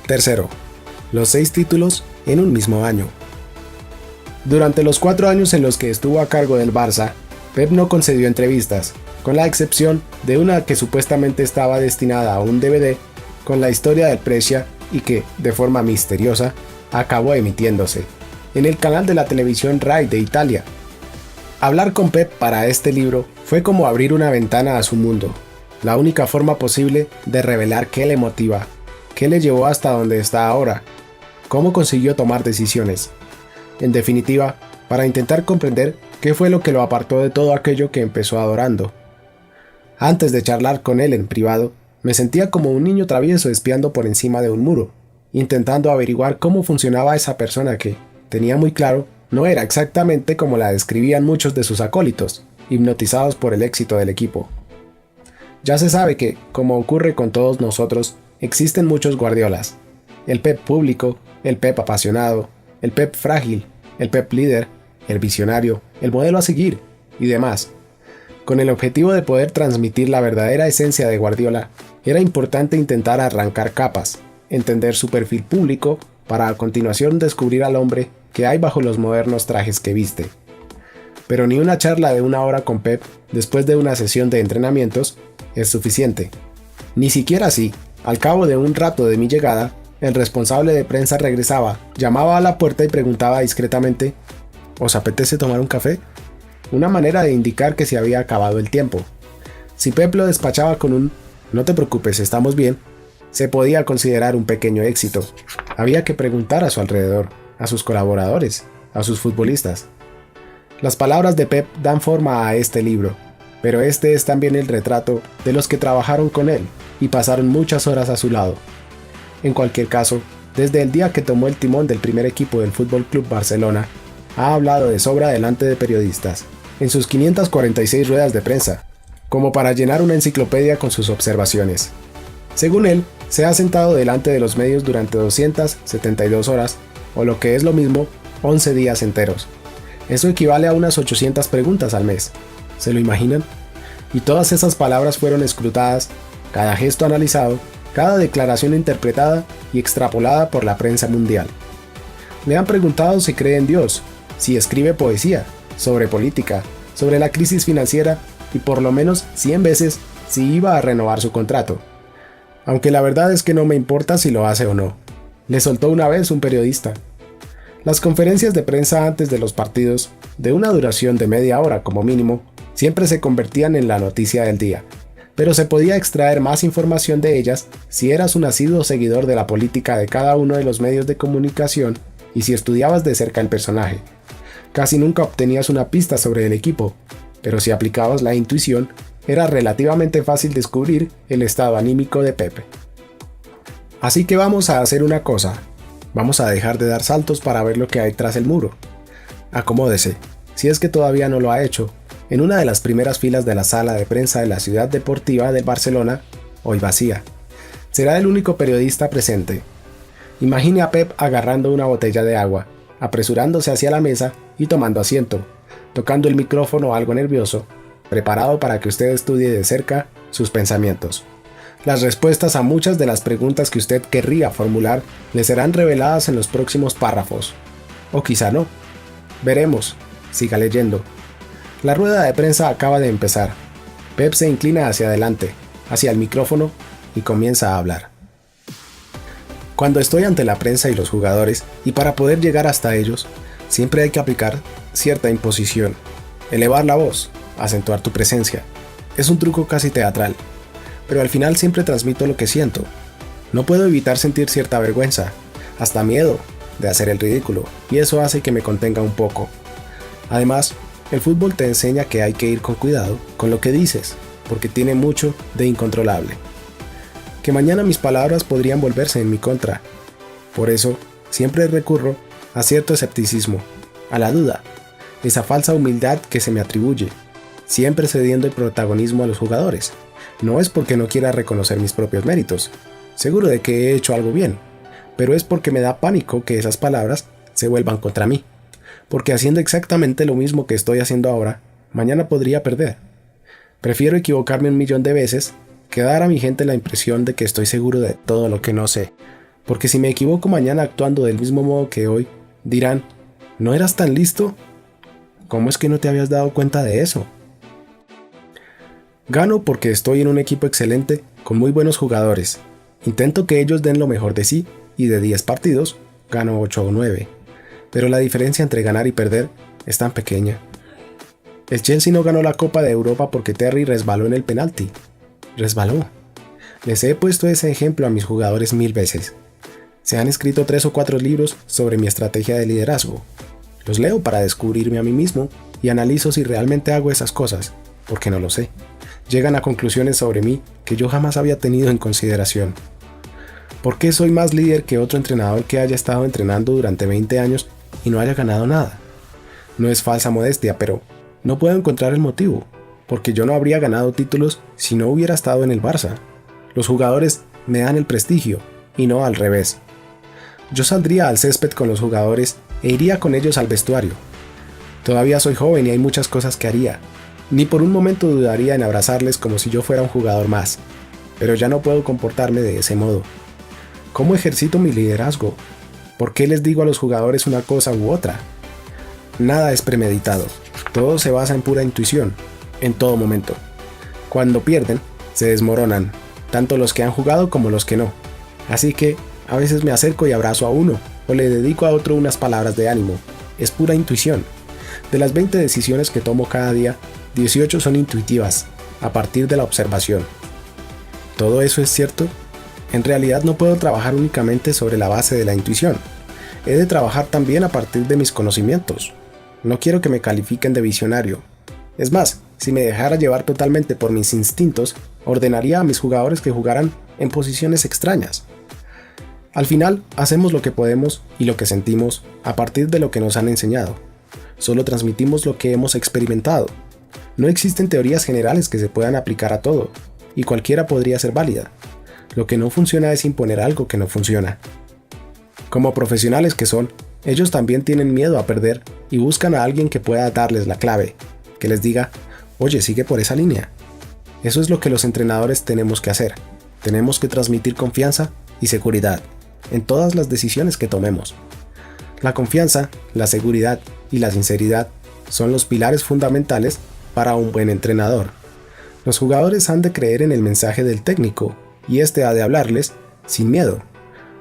Tercero, los 6 títulos en un mismo año. Durante los 4 años en los que estuvo a cargo del Barça, Pep no concedió entrevistas, con la excepción de una que supuestamente estaba destinada a un DVD con la historia del Brescia y que, de forma misteriosa, acabó emitiéndose en el canal de la televisión Rai de Italia. Hablar con Pep para este libro fue como abrir una ventana a su mundo, la única forma posible de revelar qué le motiva, qué le llevó hasta donde está ahora, cómo consiguió tomar decisiones. En definitiva, para intentar comprender qué fue lo que lo apartó de todo aquello que empezó adorando. Antes de charlar con él en privado, me sentía como un niño travieso espiando por encima de un muro, intentando averiguar cómo funcionaba esa persona que, tenía muy claro, no era exactamente como la describían muchos de sus acólitos, hipnotizados por el éxito del equipo. Ya se sabe que, como ocurre con todos nosotros, existen muchos Guardiolas. El Pep público, el Pep apasionado, el Pep frágil, el Pep líder, el visionario, el modelo a seguir y demás. Con el objetivo de poder transmitir la verdadera esencia de Guardiola, era importante intentar arrancar capas, entender su perfil público, para a continuación descubrir al hombre que hay bajo los modernos trajes que viste. Pero ni una charla de 1 hora con Pep después de una sesión de entrenamientos es suficiente. Ni siquiera así, al cabo de un rato de mi llegada, el responsable de prensa regresaba, llamaba a la puerta y preguntaba discretamente: ¿os apetece tomar un café? Una manera de indicar que se había acabado el tiempo. Si Pep lo despachaba con un «no te preocupes, estamos bien», se podía considerar un pequeño éxito. Había que preguntar a su alrededor, a sus colaboradores, a sus futbolistas. Las palabras de Pep dan forma a este libro, pero este es también el retrato de los que trabajaron con él y pasaron muchas horas a su lado. En cualquier caso, desde el día que tomó el timón del primer equipo del Fútbol Club Barcelona, ha hablado de sobra delante de periodistas, en sus 546 ruedas de prensa, como para llenar una enciclopedia con sus observaciones. Según él, se ha sentado delante de los medios durante 272 horas, o lo que es lo mismo, 11 días enteros. Eso equivale a unas 800 preguntas al mes. ¿Se lo imaginan? Y todas esas palabras fueron escrutadas, cada gesto analizado, cada declaración interpretada y extrapolada por la prensa mundial. Le han preguntado si cree en Dios, si escribe poesía, sobre política, sobre la crisis financiera y por lo menos 100 veces si iba a renovar su contrato. Aunque la verdad es que no me importa si lo hace o no, le soltó una vez un periodista. Las conferencias de prensa antes de los partidos, de una duración de media hora como mínimo, siempre se convertían en la noticia del día, pero se podía extraer más información de ellas si eras un asiduo seguidor de la política de cada uno de los medios de comunicación y si estudiabas de cerca el personaje. Casi nunca obtenías una pista sobre el equipo, pero si aplicabas la intuición, era relativamente fácil descubrir el estado anímico de Pepe. Así que vamos a hacer una cosa. Vamos a dejar de dar saltos para ver lo que hay tras el muro. Acomódese, si es que todavía no lo ha hecho, en una de las primeras filas de la sala de prensa de la Ciudad Deportiva de Barcelona, hoy vacía. Será el único periodista presente. Imagine a Pep agarrando una botella de agua, apresurándose hacia la mesa y tomando asiento, tocando el micrófono algo nervioso, preparado para que usted estudie de cerca sus pensamientos. Las respuestas a muchas de las preguntas que usted querría formular le serán reveladas en los próximos párrafos. O quizá no. Veremos. Siga leyendo. La rueda de prensa acaba de empezar. Pep se inclina hacia adelante, hacia el micrófono, y comienza a hablar. Cuando estoy ante la prensa y los jugadores, y para poder llegar hasta ellos, siempre hay que aplicar cierta imposición. Elevar la voz, acentuar tu presencia. Es un truco casi teatral. Pero al final siempre transmito lo que siento. No puedo evitar sentir cierta vergüenza, hasta miedo, de hacer el ridículo, y eso hace que me contenga un poco. Además, el fútbol te enseña que hay que ir con cuidado con lo que dices, porque tiene mucho de incontrolable. Que mañana mis palabras podrían volverse en mi contra. Por eso, siempre recurro a cierto escepticismo, a la duda, esa falsa humildad que se me atribuye, siempre cediendo el protagonismo a los jugadores. No es porque no quiera reconocer mis propios méritos, seguro de que he hecho algo bien, pero es porque me da pánico que esas palabras se vuelvan contra mí, porque haciendo exactamente lo mismo que estoy haciendo ahora, mañana podría perder. Prefiero equivocarme 1.000.000 de veces que dar a mi gente la impresión de que estoy seguro de todo lo que no sé, porque si me equivoco mañana actuando del mismo modo que hoy, dirán, ¿no eras tan listo? ¿Cómo es que no te habías dado cuenta de eso? Gano porque estoy en un equipo excelente con muy buenos jugadores. Intento que ellos den lo mejor de sí y de 10 partidos, gano 8 o 9. Pero la diferencia entre ganar y perder es tan pequeña. El Chelsea no ganó la Copa de Europa porque Terry resbaló en el penalti. Resbaló. Les he puesto ese ejemplo a mis jugadores 1000 veces. Se han escrito 3 o 4 libros sobre mi estrategia de liderazgo. Los leo para descubrirme a mí mismo y analizo si realmente hago esas cosas, porque no lo sé. Llegan a conclusiones sobre mí que yo jamás había tenido en consideración. ¿Por qué soy más líder que otro entrenador que haya estado entrenando durante 20 años y no haya ganado nada? No es falsa modestia, pero no puedo encontrar el motivo, porque yo no habría ganado títulos si no hubiera estado en el Barça. Los jugadores me dan el prestigio, y no al revés. Yo saldría al césped con los jugadores e iría con ellos al vestuario. Todavía soy joven y hay muchas cosas que haría. Ni por un momento dudaría en abrazarles como si yo fuera un jugador más, pero ya no puedo comportarme de ese modo. ¿Cómo ejercito mi liderazgo? ¿Por qué les digo a los jugadores una cosa u otra? Nada es premeditado, todo se basa en pura intuición, en todo momento. Cuando pierden, se desmoronan, tanto los que han jugado como los que no. Así que, a veces me acerco y abrazo a uno, o le dedico a otro unas palabras de ánimo. Es pura intuición. De las 20 decisiones que tomo cada día, 18 son intuitivas, a partir de la observación. ¿Todo eso es cierto? En realidad no puedo trabajar únicamente sobre la base de la intuición. He de trabajar también a partir de mis conocimientos. No quiero que me califiquen de visionario. Es más, si me dejara llevar totalmente por mis instintos, ordenaría a mis jugadores que jugaran en posiciones extrañas. Al final, hacemos lo que podemos y lo que sentimos a partir de lo que nos han enseñado. Solo transmitimos lo que hemos experimentado. No existen teorías generales que se puedan aplicar a todo, y cualquiera podría ser válida. Lo que no funciona es imponer algo que no funciona. Como profesionales que son, ellos también tienen miedo a perder y buscan a alguien que pueda darles la clave, que les diga, oye, sigue por esa línea. Eso es lo que los entrenadores tenemos que hacer. Tenemos que transmitir confianza y seguridad en todas las decisiones que tomemos. La confianza, la seguridad y la sinceridad son los pilares fundamentales para un buen entrenador. Los jugadores han de creer en el mensaje del técnico y este ha de hablarles sin miedo,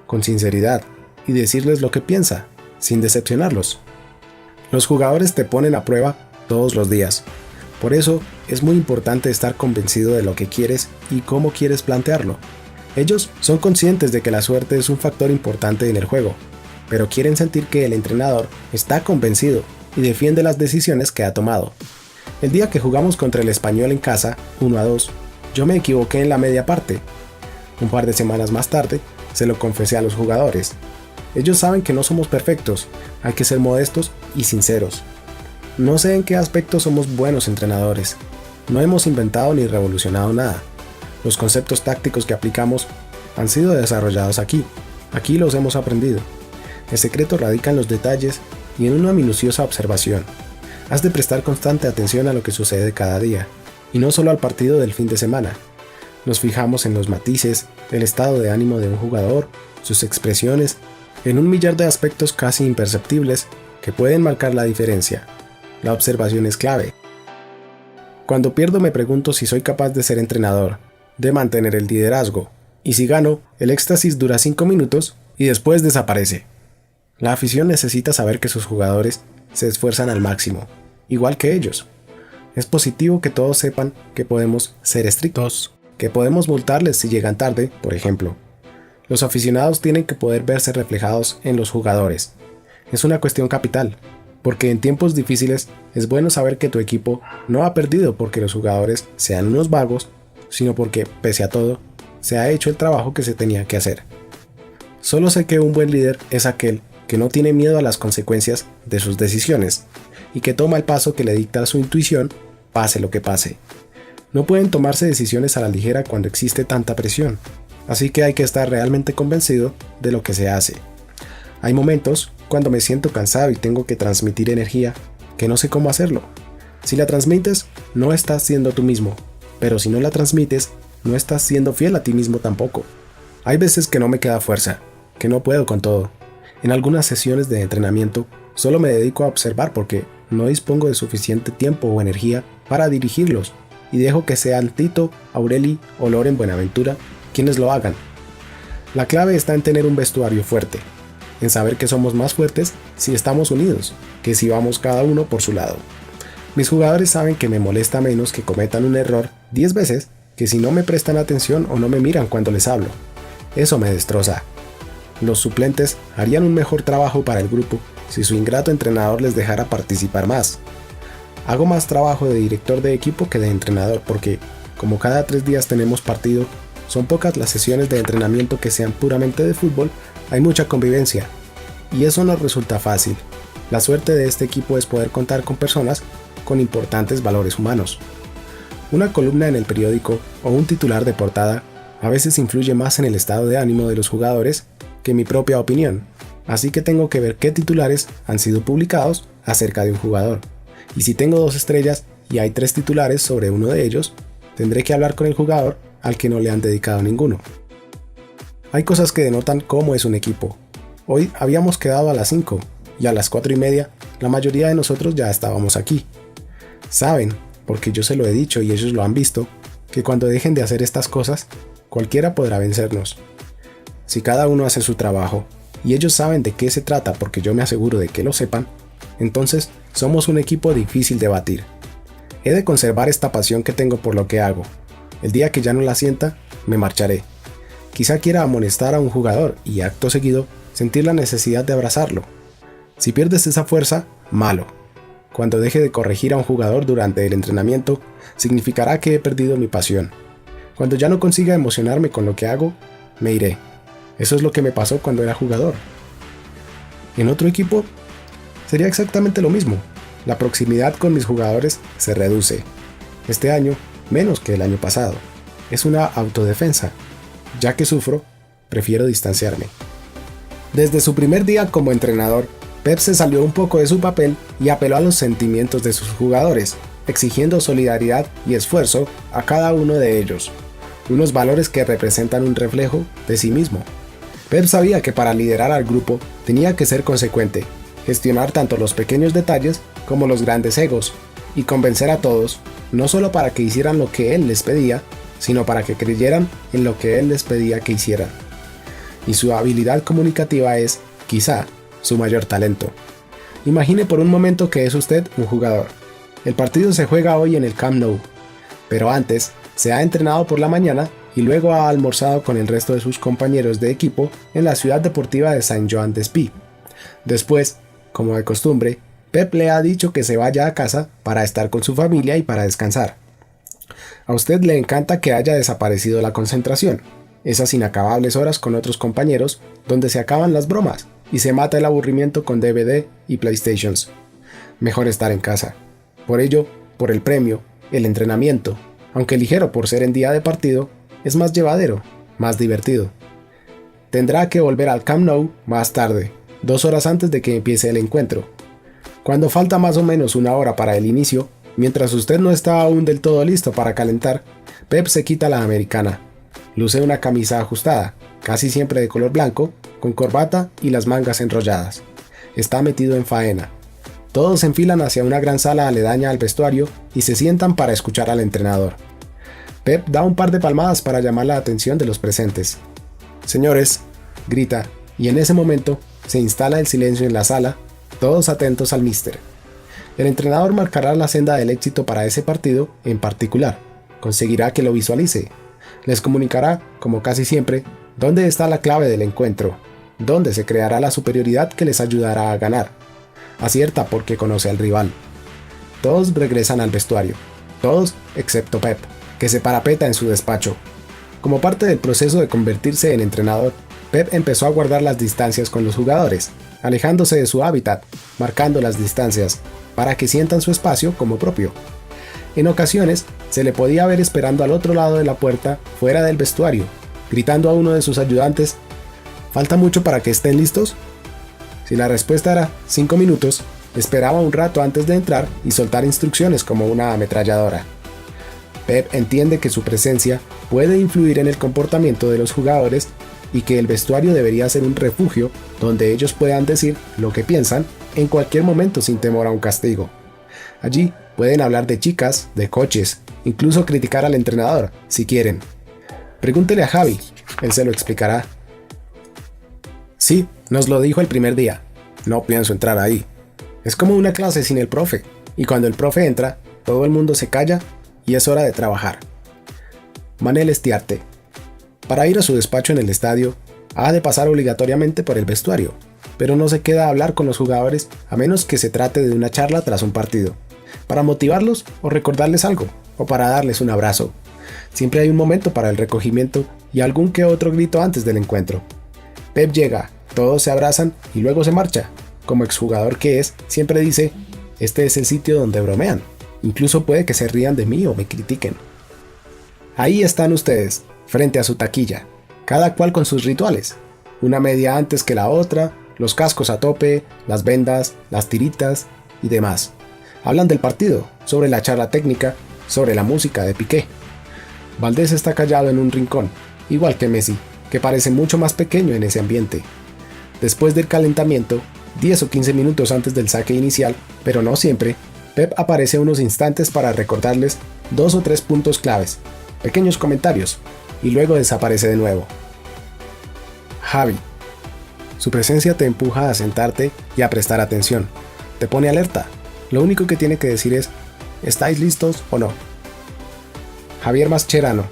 con sinceridad y decirles lo que piensa, sin decepcionarlos. Los jugadores te ponen a prueba todos los días. Por eso es muy importante estar convencido de lo que quieres y cómo quieres plantearlo. Ellos son conscientes de que la suerte es un factor importante en el juego, pero quieren sentir que el entrenador está convencido y defiende las decisiones que ha tomado. El día que jugamos contra el Español en casa, 1-2, yo me equivoqué en la media parte. Un par de semanas más tarde, se lo confesé a los jugadores. Ellos saben que no somos perfectos, hay que ser modestos y sinceros. No sé en qué aspectos somos buenos entrenadores. No hemos inventado ni revolucionado nada. Los conceptos tácticos que aplicamos han sido desarrollados aquí. Aquí los hemos aprendido. El secreto radica en los detalles y en una minuciosa observación. Has de prestar constante atención a lo que sucede cada día, y no solo al partido del fin de semana. Nos fijamos en los matices, el estado de ánimo de un jugador, sus expresiones, en un millar de aspectos casi imperceptibles que pueden marcar la diferencia. La observación es clave. Cuando pierdo me pregunto si soy capaz de ser entrenador, de mantener el liderazgo, y si gano, el éxtasis dura 5 minutos y después desaparece. La afición necesita saber que sus jugadores se esfuerzan al máximo, igual que ellos. Es positivo que todos sepan que podemos ser estrictos, que podemos multarles si llegan tarde, por ejemplo. Los aficionados tienen que poder verse reflejados en los jugadores. Es una cuestión capital, porque en tiempos difíciles es bueno saber que tu equipo no ha perdido porque los jugadores sean unos vagos, sino porque, pese a todo, se ha hecho el trabajo que se tenía que hacer. Solo sé que un buen líder es aquel que no tiene miedo a las consecuencias de sus decisiones y que toma el paso que le dicta su intuición, pase lo que pase. No pueden tomarse decisiones a la ligera cuando existe tanta presión, así que hay que estar realmente convencido de lo que se hace. Hay momentos cuando me siento cansado y tengo que transmitir energía, que no sé cómo hacerlo. Si la transmites, no estás siendo tú mismo, pero si no la transmites, no estás siendo fiel a ti mismo tampoco. Hay veces que no me queda fuerza, que no puedo con todo. En algunas sesiones de entrenamiento solo me dedico a observar porque no dispongo de suficiente tiempo o energía para dirigirlos y dejo que sean Tito, Aureli o Loren Buenaventura quienes lo hagan. La clave está en tener un vestuario fuerte, en saber que somos más fuertes si estamos unidos, que si vamos cada uno por su lado. Mis jugadores saben que me molesta menos que cometan un error 10 veces que si no me prestan atención o no me miran cuando les hablo. Eso me destroza. Los suplentes harían un mejor trabajo para el grupo si su ingrato entrenador les dejara participar más. Hago más trabajo de director de equipo que de entrenador porque, como cada 3 días tenemos partido, son pocas las sesiones de entrenamiento que sean puramente de fútbol, hay mucha convivencia. Y eso no resulta fácil. La suerte de este equipo es poder contar con personas con importantes valores humanos. Una columna en el periódico o un titular de portada a veces influye más en el estado de ánimo de los jugadores que mi propia opinión, así que tengo que ver qué titulares han sido publicados acerca de un jugador. Y si tengo 2 estrellas y hay 3 titulares sobre uno de ellos, tendré que hablar con el jugador al que no le han dedicado ninguno. Hay cosas que denotan cómo es un equipo. Hoy habíamos quedado a las 5 y a las 4:30 la mayoría de nosotros ya estábamos aquí. Saben, porque yo se lo he dicho y ellos lo han visto, que cuando dejen de hacer estas cosas, cualquiera podrá vencernos. Si cada uno hace su trabajo, y ellos saben de qué se trata porque yo me aseguro de que lo sepan, entonces somos un equipo difícil de batir. He de conservar esta pasión que tengo por lo que hago. El día que ya no la sienta, me marcharé. Quizá quiera amonestar a un jugador y acto seguido sentir la necesidad de abrazarlo. Si pierdes esa fuerza, malo. Cuando deje de corregir a un jugador durante el entrenamiento, significará que he perdido mi pasión. Cuando ya no consiga emocionarme con lo que hago, me iré. Eso es lo que me pasó cuando era jugador. En otro equipo, sería exactamente lo mismo. La proximidad con mis jugadores se reduce. Este año, menos que el año pasado. Es una autodefensa. Ya que sufro, prefiero distanciarme. Desde su primer día como entrenador, Pep se salió un poco de su papel y apeló a los sentimientos de sus jugadores, exigiendo solidaridad y esfuerzo a cada uno de ellos, unos valores que representan un reflejo de sí mismo. Pep sabía que para liderar al grupo tenía que ser consecuente, gestionar tanto los pequeños detalles como los grandes egos, y convencer a todos, no solo para que hicieran lo que él les pedía, sino para que creyeran en lo que él les pedía que hicieran. Y su habilidad comunicativa es, quizá, su mayor talento. Imagine por un momento que es usted un jugador. El partido se juega hoy en el Camp Nou, pero antes se ha entrenado por la mañana y luego ha almorzado con el resto de sus compañeros de equipo en la ciudad deportiva de Saint-Jean-d'Espy. Después, como de costumbre, Pep le ha dicho que se vaya a casa para estar con su familia y para descansar. A usted le encanta que haya desaparecido la concentración, esas inacabables horas con otros compañeros donde se acaban las bromas y se mata el aburrimiento con DVD y PlayStations. Mejor estar en casa. Por ello, por el premio, el entrenamiento, aunque ligero por ser en día de partido, es más llevadero, más divertido. Tendrá que volver al Camp Nou más tarde, 2 horas antes de que empiece el encuentro. Cuando falta más o menos 1 hora para el inicio, mientras usted no está aún del todo listo para calentar, Pep se quita la americana. Luce una camisa ajustada, casi siempre de color blanco, con corbata y las mangas enrolladas. Está metido en faena. Todos se enfilan hacia una gran sala aledaña al vestuario y se sientan para escuchar al entrenador. Pep da un par de palmadas para llamar la atención de los presentes. «Señores», grita, y en ese momento se instala el silencio en la sala, todos atentos al míster. El entrenador marcará la senda del éxito para ese partido en particular. Conseguirá que lo visualice. Les comunicará, como casi siempre, dónde está la clave del encuentro, dónde se creará la superioridad que les ayudará a ganar. Acierta porque conoce al rival. Todos regresan al vestuario, todos excepto Pep, que se parapeta en su despacho. Como parte del proceso de convertirse en entrenador, Pep empezó a guardar las distancias con los jugadores, alejándose de su hábitat, marcando las distancias, para que sientan su espacio como propio. En ocasiones, se le podía ver esperando al otro lado de la puerta, fuera del vestuario, gritando a uno de sus ayudantes: «¿Falta mucho para que estén listos?». Si la respuesta era 5 minutos, esperaba un rato antes de entrar y soltar instrucciones como una ametralladora. Pep entiende que su presencia puede influir en el comportamiento de los jugadores y que el vestuario debería ser un refugio donde ellos puedan decir lo que piensan en cualquier momento sin temor a un castigo. Allí pueden hablar de chicas, de coches, incluso criticar al entrenador, si quieren. Pregúntele a Javi, él se lo explicará. «Sí, nos lo dijo el primer día. No pienso entrar ahí. Es como una clase sin el profe, y cuando el profe entra, todo el mundo se calla y es hora de trabajar». Manel Estiarte. Para ir a su despacho en el estadio, ha de pasar obligatoriamente por el vestuario, pero no se queda a hablar con los jugadores a menos que se trate de una charla tras un partido, para motivarlos o recordarles algo, o para darles un abrazo. Siempre hay un momento para el recogimiento y algún que otro grito antes del encuentro. Pep llega, todos se abrazan y luego se marcha. Como exjugador que es, siempre dice: «Este es el sitio donde bromean. Incluso puede que se rían de mí o me critiquen». Ahí están ustedes, frente a su taquilla, cada cual con sus rituales. Una media antes que la otra, los cascos a tope, las vendas, las tiritas y demás. Hablan del partido, sobre la charla técnica, sobre la música de Piqué. Valdés está callado en un rincón, igual que Messi, que parece mucho más pequeño en ese ambiente. Después del calentamiento, 10 o 15 minutos antes del saque inicial, pero no siempre, Pep aparece unos instantes para recordarles 2 o 3 puntos claves, pequeños comentarios, y luego desaparece de nuevo. Javi. Su presencia te empuja a sentarte y a prestar atención. Te pone alerta. Lo único que tiene que decir es: ¿estáis listos o no? Javier Mascherano.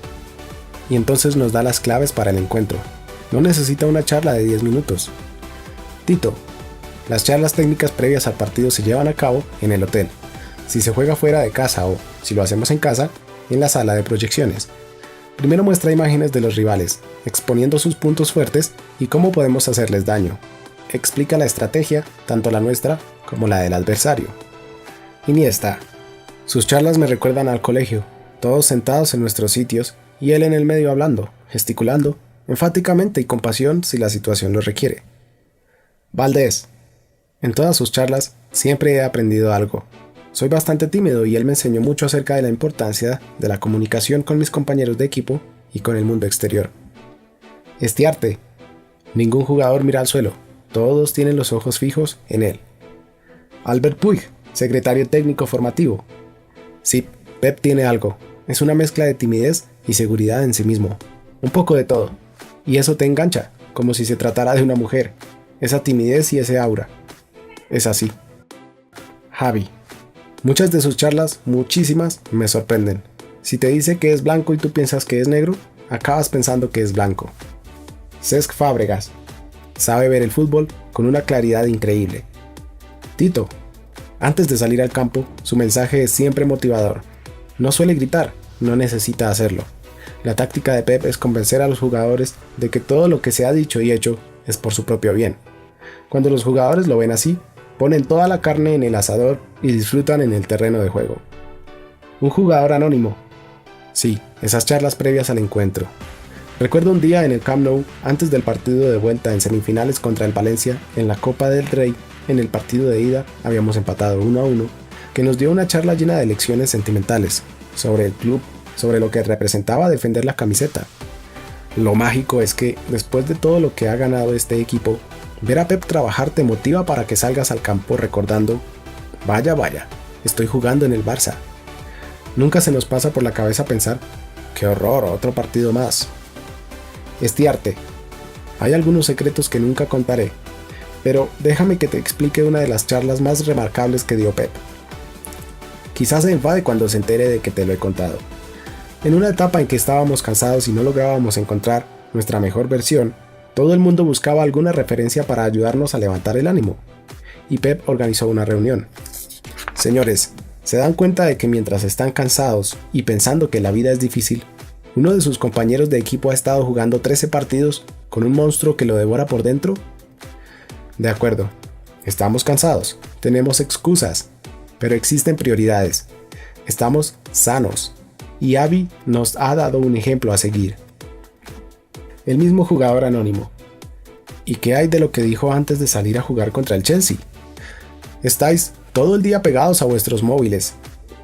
Y entonces nos da las claves para el encuentro. No necesita una charla de 10 minutos. Tito. Las charlas técnicas previas al partido se llevan a cabo en el hotel. Si se juega fuera de casa o, si lo hacemos en casa, en la sala de proyecciones. Primero muestra imágenes de los rivales, exponiendo sus puntos fuertes y cómo podemos hacerles daño. Explica la estrategia, tanto la nuestra como la del adversario. Iniesta. Sus charlas me recuerdan al colegio, todos sentados en nuestros sitios y él en el medio hablando, gesticulando, enfáticamente y con pasión si la situación lo requiere. Valdés. En todas sus charlas siempre he aprendido algo. Soy bastante tímido y él me enseñó mucho acerca de la importancia de la comunicación con mis compañeros de equipo y con el mundo exterior. Estiarte. Ningún jugador mira al suelo, todos tienen los ojos fijos en él. Albert Puig, secretario técnico formativo. Sí, Pep tiene algo, es una mezcla de timidez y seguridad en sí mismo. Un poco de todo. Y eso te engancha, como si se tratara de una mujer. Esa timidez y ese aura. Es así. Javi. Muchas de sus charlas, muchísimas, me sorprenden. Si te dice que es blanco y tú piensas que es negro, acabas pensando que es blanco. Cesc Fábregas. Sabe ver el fútbol con una claridad increíble. Tito. Antes de salir al campo, su mensaje es siempre motivador. No suele gritar, no necesita hacerlo. La táctica de Pep es convencer a los jugadores de que todo lo que se ha dicho y hecho es por su propio bien. Cuando los jugadores lo ven así, ponen toda la carne en el asador y disfrutan en el terreno de juego. Un jugador anónimo. Sí, esas charlas previas al encuentro. Recuerdo un día en el Camp Nou, antes del partido de vuelta en semifinales contra el Valencia, en la Copa del Rey, en el partido de ida habíamos empatado 1-1, que nos dio una charla llena de lecciones sentimentales, sobre el club, sobre lo que representaba defender la camiseta. Lo mágico es que, después de todo lo que ha ganado este equipo, ver a Pep trabajar te motiva para que salgas al campo recordando, vaya, estoy jugando en el Barça. Nunca se nos pasa por la cabeza pensar, qué horror, otro partido más. Estiarte. Hay algunos secretos que nunca contaré, pero déjame que te explique una de las charlas más remarcables que dio Pep. Quizás se enfade cuando se entere de que te lo he contado. En una etapa en que estábamos cansados y no lográbamos encontrar nuestra mejor versión, todo el mundo buscaba alguna referencia para ayudarnos a levantar el ánimo. Y Pep organizó una reunión. Señores, ¿se dan cuenta de que mientras están cansados y pensando que la vida es difícil, uno de sus compañeros de equipo ha estado jugando 13 partidos con un monstruo que lo devora por dentro? De acuerdo, estamos cansados, tenemos excusas, pero existen prioridades. Estamos sanos, y Avi nos ha dado un ejemplo a seguir. El mismo jugador anónimo. ¿Y qué hay de lo que dijo antes de salir a jugar contra el Chelsea? Estáis todo el día pegados a vuestros móviles.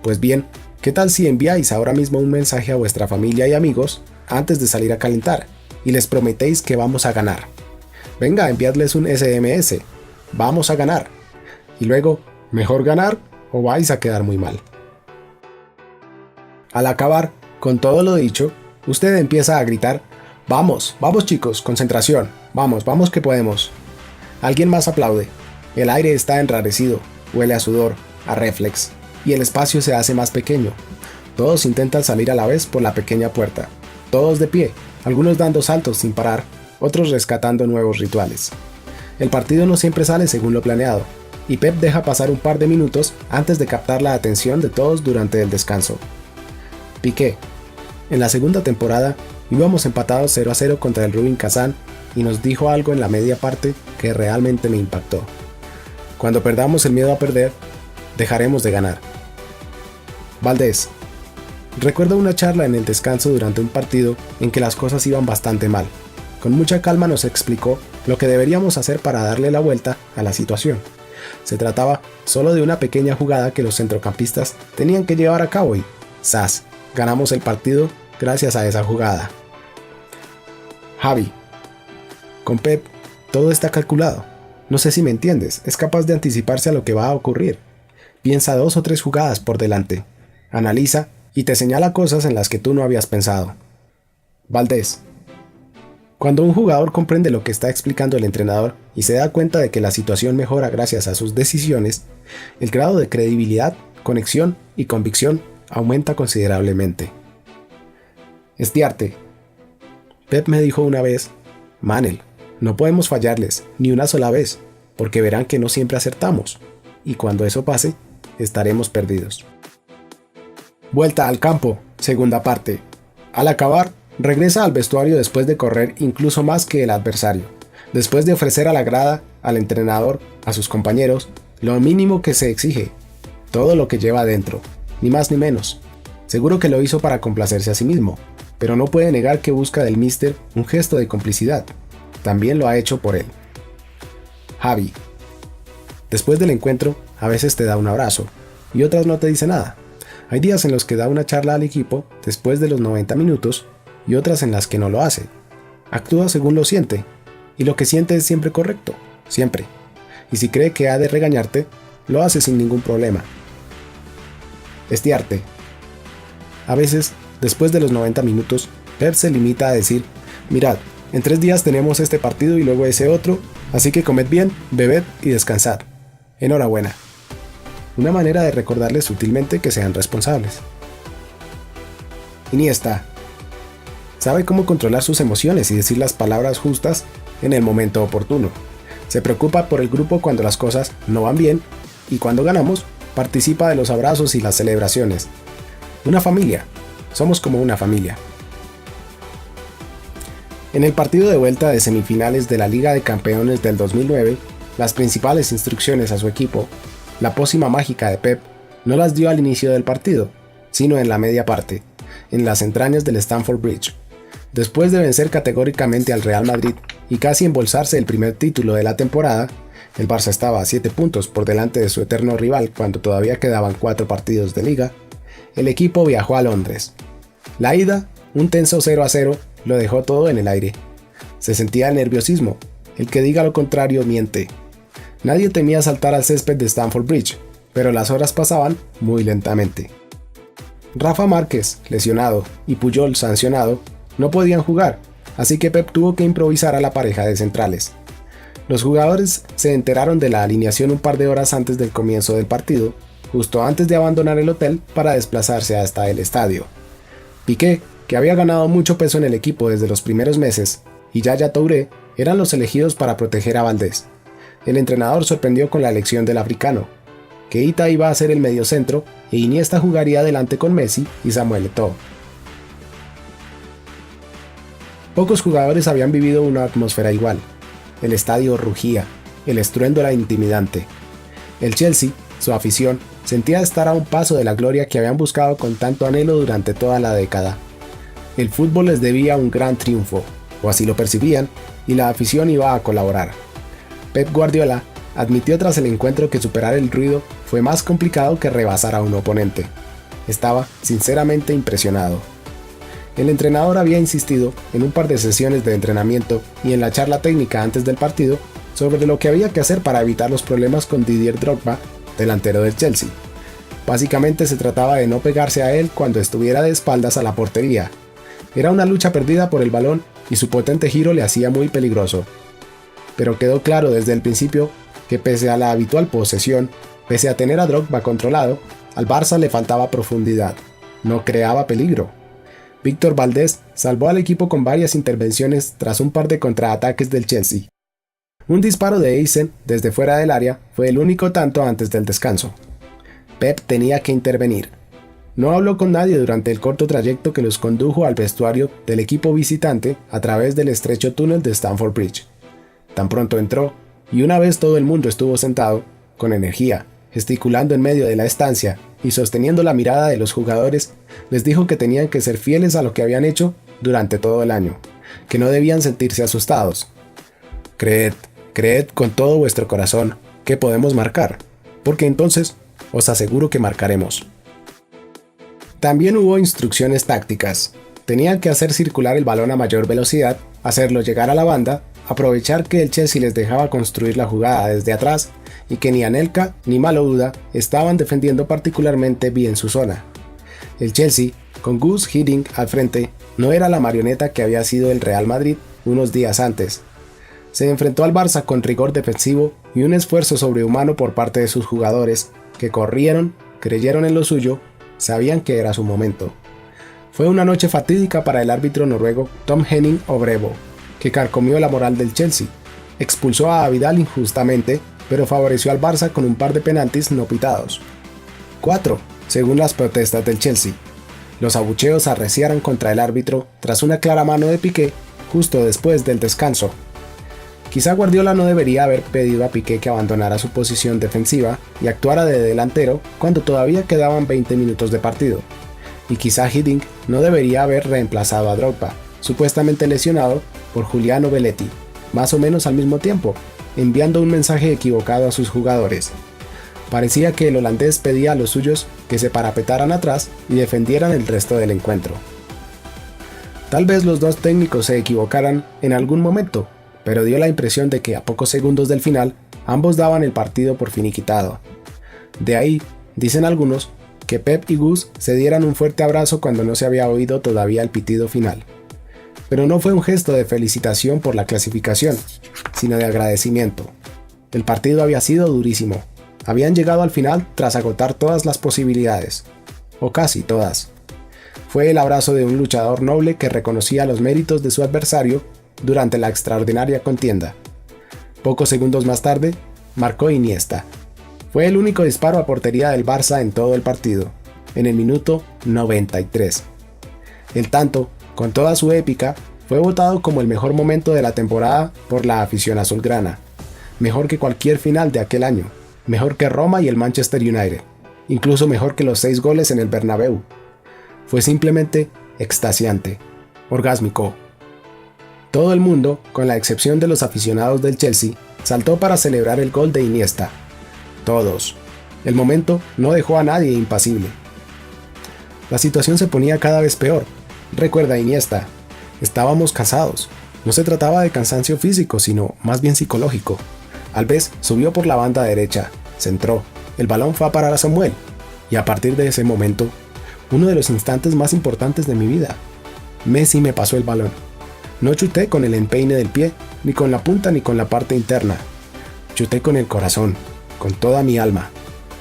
Pues bien, ¿qué tal si enviáis ahora mismo un mensaje a vuestra familia y amigos antes de salir a calentar y les prometéis que vamos a ganar? Venga, enviadles un SMS. Vamos a ganar. Y luego, ¿mejor ganar o vais a quedar muy mal? Al acabar con todo lo dicho, usted empieza a gritar, vamos chicos, concentración, vamos que podemos. Alguien más aplaude. El aire está enrarecido, huele a sudor, a reflex, y el espacio se hace más pequeño. Todos intentan salir a la vez por la pequeña puerta, todos de pie, algunos dando saltos sin parar, otros rescatando nuevos rituales. El partido no siempre sale según lo planeado, y Pep deja pasar un par de minutos antes de captar la atención de todos durante el descanso. Piqué. En la segunda temporada íbamos empatados 0-0 contra el Rubin Kazán y nos dijo algo en la media parte que realmente me impactó. Cuando perdamos el miedo a perder, dejaremos de ganar. Valdés. Recuerdo una charla en el descanso durante un partido en que las cosas iban bastante mal. Con mucha calma nos explicó lo que deberíamos hacer para darle la vuelta a la situación. Se trataba solo de una pequeña jugada que los centrocampistas tenían que llevar a cabo y ¡zas! Ganamos el partido gracias a esa jugada. Javi. Con Pep, todo está calculado. No sé si me entiendes, es capaz de anticiparse a lo que va a ocurrir. Piensa 2 o 3 jugadas por delante. Analiza y te señala cosas en las que tú no habías pensado. Valdés. Cuando un jugador comprende lo que está explicando el entrenador y se da cuenta de que la situación mejora gracias a sus decisiones, el grado de credibilidad, conexión y convicción aumenta considerablemente. Estiarte. Pep me dijo una vez, Manel, no podemos fallarles ni una sola vez, porque verán que no siempre acertamos, y cuando eso pase, estaremos perdidos. Vuelta al campo, segunda parte. Al acabar, regresa al vestuario después de correr incluso más que el adversario, después de ofrecer a la grada, al entrenador, a sus compañeros, lo mínimo que se exige, todo lo que lleva adentro, ni más ni menos. Seguro que lo hizo para complacerse a sí mismo, pero no puede negar que busca del míster un gesto de complicidad. También lo ha hecho por él. Javi. Después del encuentro, a veces te da un abrazo, y otras no te dice nada. Hay días en los que da una charla al equipo después de los 90 minutos, y otras en las que no lo hace. Actúa según lo siente, y lo que siente es siempre correcto, siempre. Y si cree que ha de regañarte, lo hace sin ningún problema. Estiarte. A veces, después de los 90 minutos, Pep se limita a decir: mirad, en 3 días tenemos este partido y luego ese otro, así que comed bien, bebed y descansad. Enhorabuena. Una manera de recordarles sutilmente que sean responsables. Iniesta. Sabe cómo controlar sus emociones y decir las palabras justas en el momento oportuno. Se preocupa por el grupo cuando las cosas no van bien, y cuando ganamos, participa de los abrazos y las celebraciones. Una familia. Somos como una familia. En el partido de vuelta de semifinales de la Liga de Campeones del 2009, las principales instrucciones a su equipo, la pócima mágica de Pep, no las dio al inicio del partido, sino en la media parte, en las entrañas del Stamford Bridge. Después de vencer categóricamente al Real Madrid y casi embolsarse el primer título de la temporada, el Barça estaba a 7 puntos por delante de su eterno rival cuando todavía quedaban 4 partidos de liga, el equipo viajó a Londres. La ida, un tenso 0-0, lo dejó todo en el aire. Se sentía el nerviosismo. El que diga lo contrario miente. Nadie temía saltar al césped de Stamford Bridge, pero las horas pasaban muy lentamente. Rafa Márquez, lesionado, y Puyol, sancionado, no podían jugar, así que Pep tuvo que improvisar a la pareja de centrales. Los jugadores se enteraron de la alineación un par de horas antes del comienzo del partido, justo antes de abandonar el hotel para desplazarse hasta el estadio. Piqué, que había ganado mucho peso en el equipo desde los primeros meses, y Yaya Touré eran los elegidos para proteger a Valdés. El entrenador sorprendió con la elección del africano. Keita iba a ser el mediocentro e Iniesta jugaría adelante con Messi y Samuel Eto'o. Pocos jugadores habían vivido una atmósfera igual. El estadio rugía, el estruendo era intimidante. El Chelsea, su afición, sentía estar a un paso de la gloria que habían buscado con tanto anhelo durante toda la década. El fútbol les debía un gran triunfo, o así lo percibían, y la afición iba a colaborar. Pep Guardiola admitió tras el encuentro que superar el ruido fue más complicado que rebasar a un oponente. Estaba sinceramente impresionado. El entrenador había insistido en un par de sesiones de entrenamiento y en la charla técnica antes del partido sobre lo que había que hacer para evitar los problemas con Didier Drogba, delantero del Chelsea. Básicamente se trataba de no pegarse a él cuando estuviera de espaldas a la portería. Era una lucha perdida por el balón y su potente giro le hacía muy peligroso. Pero quedó claro desde el principio que pese a la habitual posesión, pese a tener a Drogba controlado, al Barça le faltaba profundidad. No creaba peligro. Víctor Valdés salvó al equipo con varias intervenciones tras un par de contraataques del Chelsea. Un disparo de Eisen desde fuera del área fue el único tanto antes del descanso. Pep tenía que intervenir. No habló con nadie durante el corto trayecto que los condujo al vestuario del equipo visitante a través del estrecho túnel de Stamford Bridge. Tan pronto entró, y una vez todo el mundo estuvo sentado, con energía, gesticulando en medio de la estancia y sosteniendo la mirada de los jugadores, les dijo que tenían que ser fieles a lo que habían hecho durante todo el año, que no debían sentirse asustados. Creed con todo vuestro corazón que podemos marcar, porque entonces os aseguro que marcaremos. También hubo instrucciones tácticas. Tenían que hacer circular el balón a mayor velocidad, hacerlo llegar a la banda, aprovechar que el Chelsea les dejaba construir la jugada desde atrás y que ni Anelka ni Malouda estaban defendiendo particularmente bien su zona. El Chelsea, con Gus Hiddink al frente, no era la marioneta que había sido el Real Madrid unos días antes. Se enfrentó al Barça con rigor defensivo y un esfuerzo sobrehumano por parte de sus jugadores, que corrieron, creyeron en lo suyo, sabían que era su momento. Fue una noche fatídica para el árbitro noruego Tom Henning Obrevo, que carcomió la moral del Chelsea. Expulsó a Vidal injustamente, pero favoreció al Barça con un par de penaltis no pitados. 4, según las protestas del Chelsea. Los abucheos arreciaron contra el árbitro tras una clara mano de Piqué justo después del descanso. Quizá Guardiola no debería haber pedido a Piqué que abandonara su posición defensiva y actuara de delantero cuando todavía quedaban 20 minutos de partido. Y quizá Hiddink no debería haber reemplazado a Drogba, supuestamente lesionado, por Giuliano Belletti, más o menos al mismo tiempo, enviando un mensaje equivocado a sus jugadores. Parecía que el holandés pedía a los suyos que se parapetaran atrás y defendieran el resto del encuentro. Tal vez los dos técnicos se equivocaran en algún momento, pero dio la impresión de que a pocos segundos del final ambos daban el partido por finiquitado. De ahí, dicen algunos, que Pep y Gus se dieran un fuerte abrazo cuando no se había oído todavía el pitido final. Pero no fue un gesto de felicitación por la clasificación, sino de agradecimiento. El partido había sido durísimo. Habían llegado al final tras agotar todas las posibilidades, o casi todas. Fue el abrazo de un luchador noble que reconocía los méritos de su adversario durante la extraordinaria contienda. Pocos segundos más tarde, marcó Iniesta. Fue el único disparo a portería del Barça en todo el partido, en el minuto 93. El tanto, con toda su épica, fue votado como el mejor momento de la temporada por la afición azulgrana. Mejor que cualquier final de aquel año. Mejor que Roma y el Manchester United, incluso mejor que los 6 goles en el Bernabéu. Fue simplemente extasiante, orgásmico. Todo el mundo, con la excepción de los aficionados del Chelsea, saltó para celebrar el gol de Iniesta. Todos. El momento no dejó a nadie impasible. La situación se ponía cada vez peor. Recuerda Iniesta, estábamos cansados. No se trataba de cansancio físico, sino más bien psicológico. Alves subió por la banda derecha, centró, el balón fue a parar a Samuel, y a partir de ese momento, uno de los instantes más importantes de mi vida, Messi me pasó el balón. No chuté con el empeine del pie, ni con la punta ni con la parte interna. Chuté con el corazón, con toda mi alma.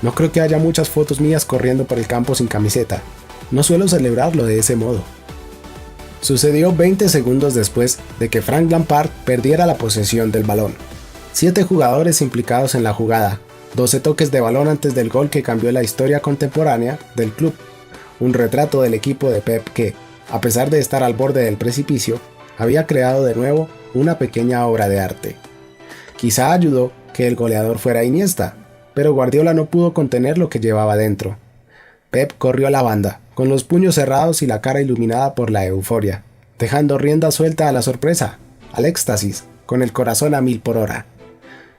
No creo que haya muchas fotos mías corriendo por el campo sin camiseta. No suelo celebrarlo de ese modo. Sucedió 20 segundos después de que Frank Lampard perdiera la posesión del balón. 7 jugadores implicados en la jugada, 12 toques de balón antes del gol que cambió la historia contemporánea del club. Un retrato del equipo de Pep que, a pesar de estar al borde del precipicio, había creado de nuevo una pequeña obra de arte. Quizá ayudó que el goleador fuera Iniesta, pero Guardiola no pudo contener lo que llevaba dentro. Pep corrió a la banda, con los puños cerrados y la cara iluminada por la euforia, dejando rienda suelta a la sorpresa, al éxtasis, con el corazón a 1000 por hora.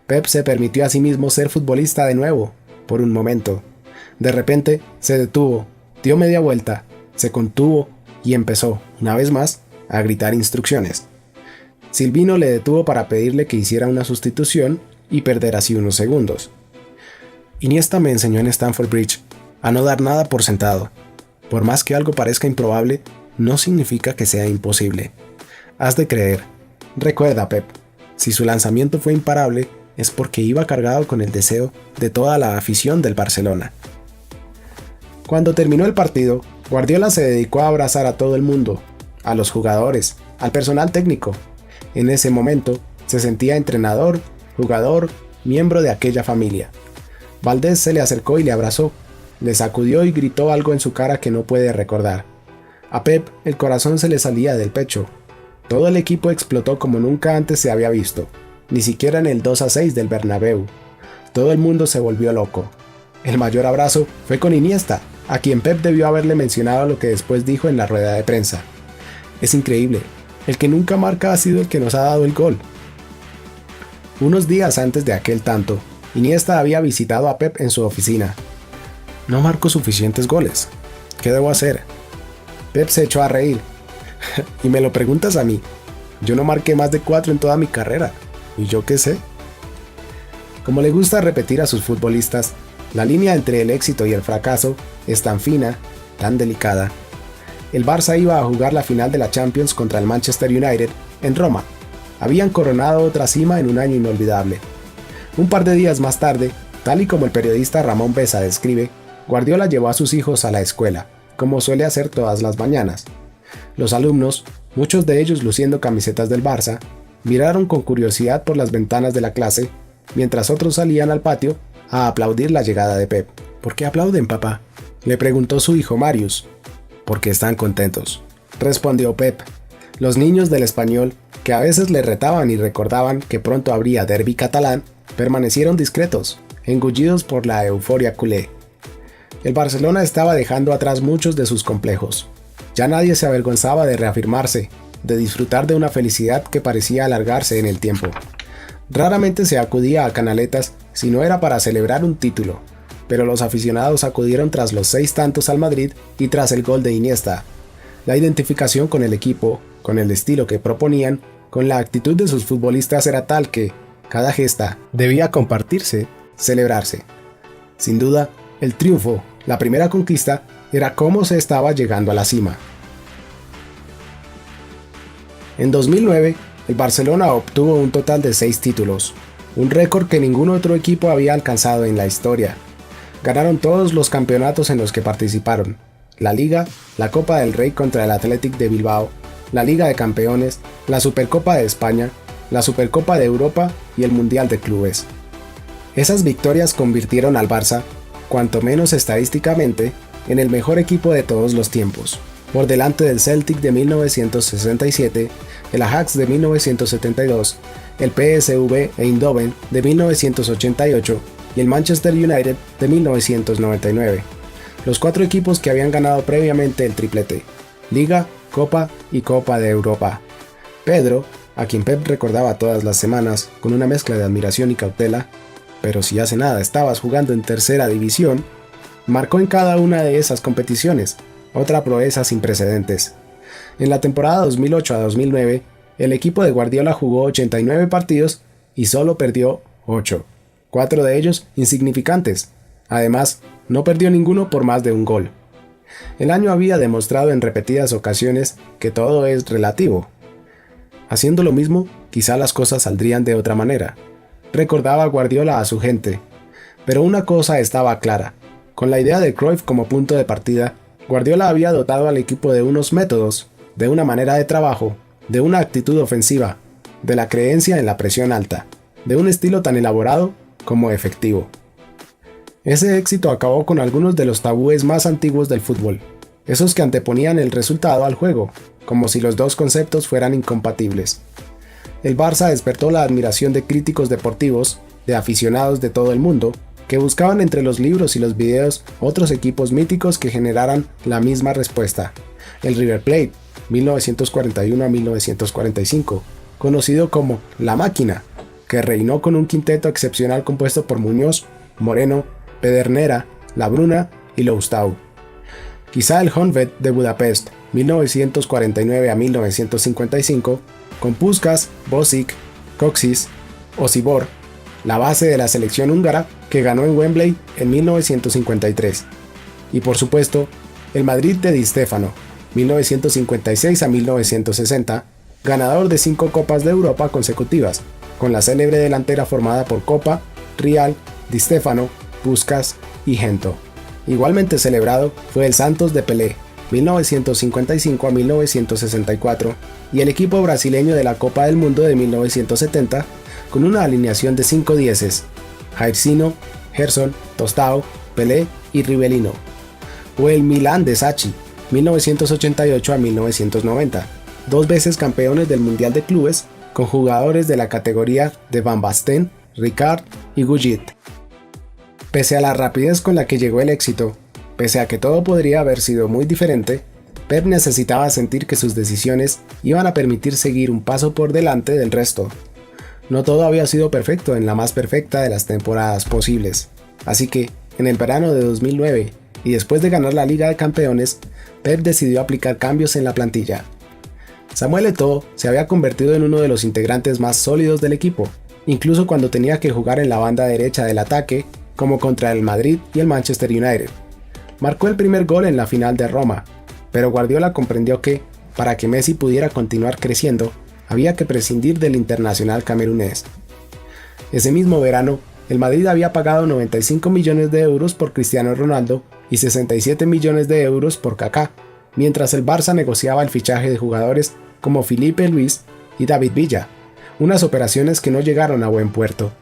Pep se permitió a sí mismo ser futbolista de nuevo, por un momento. De repente, se detuvo, dio media vuelta, se contuvo y empezó, una vez más, a gritar instrucciones. Silvino le detuvo para pedirle que hiciera una sustitución y perder así unos segundos. Iniesta me enseñó en Stamford Bridge a no dar nada por sentado. Por más que algo parezca improbable, no significa que sea imposible. Has de creer. Recuerda, Pep, si su lanzamiento fue imparable, es porque iba cargado con el deseo de toda la afición del Barcelona. Cuando terminó el partido, Guardiola se dedicó a abrazar a todo el mundo, a los jugadores, al personal técnico. En ese momento, se sentía entrenador, jugador, miembro de aquella familia. Valdés se le acercó y le abrazó, le sacudió y gritó algo en su cara que no puede recordar. A Pep el corazón se le salía del pecho. Todo el equipo explotó como nunca antes se había visto. Ni siquiera en el 2-6 del Bernabéu. Todo el mundo se volvió loco. El mayor abrazo fue con Iniesta, a quien Pep debió haberle mencionado lo que después dijo en la rueda de prensa. Es increíble, el que nunca marca ha sido el que nos ha dado el gol. Unos días antes de aquel tanto, Iniesta había visitado a Pep en su oficina. No marco suficientes goles. ¿Qué debo hacer? Pep se echó a reír. Y me lo preguntas a mí. Yo no marqué más de 4 en toda mi carrera. ¿Y yo qué sé? Como le gusta repetir a sus futbolistas, la línea entre el éxito y el fracaso es tan fina, tan delicada. El Barça iba a jugar la final de la Champions contra el Manchester United en Roma. Habían coronado otra cima en un año inolvidable. Un par de días más tarde, tal y como el periodista Ramón Besa describe, Guardiola llevó a sus hijos a la escuela, como suele hacer todas las mañanas. Los alumnos, muchos de ellos luciendo camisetas del Barça, miraron con curiosidad por las ventanas de la clase, mientras otros salían al patio a aplaudir la llegada de Pep. ¿Por qué aplauden, papá?, le preguntó su hijo Marius. Porque están contentos, respondió Pep. Los niños del Español, que a veces le retaban y recordaban que pronto habría derbi catalán, permanecieron discretos, engullidos por la euforia culé. El Barcelona estaba dejando atrás muchos de sus complejos. Ya nadie se avergonzaba de reafirmarse, de disfrutar de una felicidad que parecía alargarse en el tiempo. Raramente se acudía a Canaletas si no era para celebrar un título, pero los aficionados acudieron tras los 6 tantos al Madrid y tras el gol de Iniesta. La identificación con el equipo, con el estilo que proponían, con la actitud de sus futbolistas era tal que cada gesta debía compartirse, celebrarse. Sin duda, el triunfo, la primera conquista, era cómo se estaba llegando a la cima. En 2009, el Barcelona obtuvo un total de 6 títulos, un récord que ningún otro equipo había alcanzado en la historia. Ganaron todos los campeonatos en los que participaron: la Liga, la Copa del Rey contra el Athletic de Bilbao, la Liga de Campeones, la Supercopa de España, la Supercopa de Europa y el Mundial de Clubes. Esas victorias convirtieron al Barça, cuanto menos estadísticamente, en el mejor equipo de todos los tiempos, por delante del Celtic de 1967, el Ajax de 1972, el PSV Eindhoven de 1988 y el Manchester United de 1999. Los 4 equipos que habían ganado previamente el triplete: Liga, Copa y Copa de Europa. Pedro, a quien Pep recordaba todas las semanas con una mezcla de admiración y cautela, pero si hace nada estabas jugando en tercera división, marcó en cada una de esas competiciones, otra proeza sin precedentes. En la temporada 2008 a 2009, el equipo de Guardiola jugó 89 partidos y solo perdió 8, 4 de ellos insignificantes. Además, no perdió ninguno por más de un gol. El año había demostrado en repetidas ocasiones que todo es relativo. Haciendo lo mismo, quizá las cosas saldrían de otra manera, recordaba Guardiola a su gente. Pero una cosa estaba clara: con la idea de Cruyff como punto de partida, Guardiola había dotado al equipo de unos métodos, de una manera de trabajo, de una actitud ofensiva, de la creencia en la presión alta, de un estilo tan elaborado como efectivo. Ese éxito acabó con algunos de los tabúes más antiguos del fútbol, esos que anteponían el resultado al juego, como si los dos conceptos fueran incompatibles. El Barça despertó la admiración de críticos deportivos, de aficionados de todo el mundo, que buscaban entre los libros y los videos otros equipos míticos que generaran la misma respuesta. El River Plate, 1941 a 1945, conocido como La Máquina, que reinó con un quinteto excepcional compuesto por Muñoz, Moreno, Pedernera, Labruna y Loustau. Quizá el Honvéd de Budapest, 1949 a 1955, con Puskás, Bošić, Kocsis o Sibor, la base de la selección húngara que ganó en Wembley en 1953. Y por supuesto, el Madrid de Di Stéfano, 1956 a 1960, ganador de 5 Copas de Europa consecutivas, con la célebre delantera formada por Copa, Rial, Di Stéfano, Puskás y Gento. Igualmente celebrado fue el Santos de Pelé, 1955 a 1964, y el equipo brasileño de la Copa del Mundo de 1970, con una alineación de 5 dieces: Jairzinho, Gerson, Tostão, Pelé y Rivellino. O el Milan de Sacchi, 1988 a 1990, 2 veces campeones del Mundial de Clubes, con jugadores de la categoría de Van Basten, Ricard y Gullit. Pese a la rapidez con la que llegó el éxito, pese a que todo podría haber sido muy diferente, Pep necesitaba sentir que sus decisiones iban a permitir seguir un paso por delante del resto. No todo había sido perfecto en la más perfecta de las temporadas posibles, así que, en el verano de 2009, y después de ganar la Liga de Campeones, Pep decidió aplicar cambios en la plantilla. Samuel Eto'o se había convertido en uno de los integrantes más sólidos del equipo, incluso cuando tenía que jugar en la banda derecha del ataque, como contra el Madrid y el Manchester United. Marcó el primer gol en la final de Roma, pero Guardiola comprendió que, para que Messi pudiera continuar creciendo, había que prescindir del internacional camerunés. Ese mismo verano, el Madrid había pagado 95 millones de euros por Cristiano Ronaldo y 67 millones de euros por Kaká, mientras el Barça negociaba el fichaje de jugadores como Filipe Luis y David Villa, unas operaciones que no llegaron a buen puerto.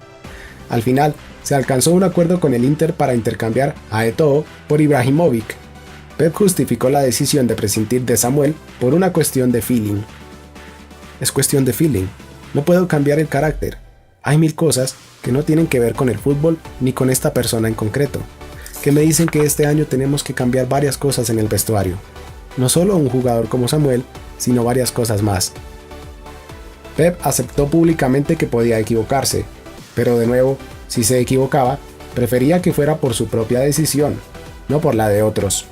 Al final, se alcanzó un acuerdo con el Inter para intercambiar a Eto'o por Ibrahimovic. Pep justificó la decisión de prescindir de Samuel por una cuestión de feeling. Es cuestión de feeling, no puedo cambiar el carácter. Hay 1000 cosas que no tienen que ver con el fútbol ni con esta persona en concreto, que me dicen que este año tenemos que cambiar varias cosas en el vestuario. No solo un jugador como Samuel, sino varias cosas más. Pep aceptó públicamente que podía equivocarse, pero de nuevo, si se equivocaba, prefería que fuera por su propia decisión, no por la de otros.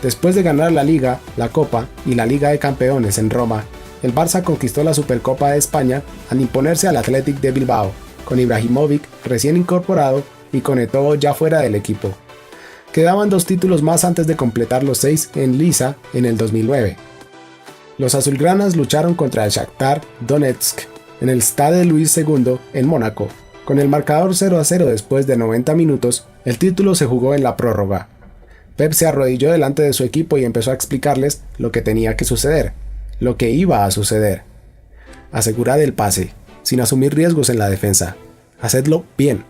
Después de ganar la Liga, la Copa y la Liga de Campeones en Roma, el Barça conquistó la Supercopa de España al imponerse al Athletic de Bilbao, con Ibrahimovic recién incorporado y con Eto'o ya fuera del equipo. Quedaban 2 títulos más antes de completar los 6 en liza en el 2009. Los azulgranas lucharon contra el Shakhtar Donetsk en el Stade Louis II en Mónaco. Con el marcador 0-0 después de 90 minutos, el título se jugó en la prórroga. Pep se arrodilló delante de su equipo y empezó a explicarles lo que tenía que suceder, lo que iba a suceder. Asegurad el pase, sin asumir riesgos en la defensa. Hacedlo bien.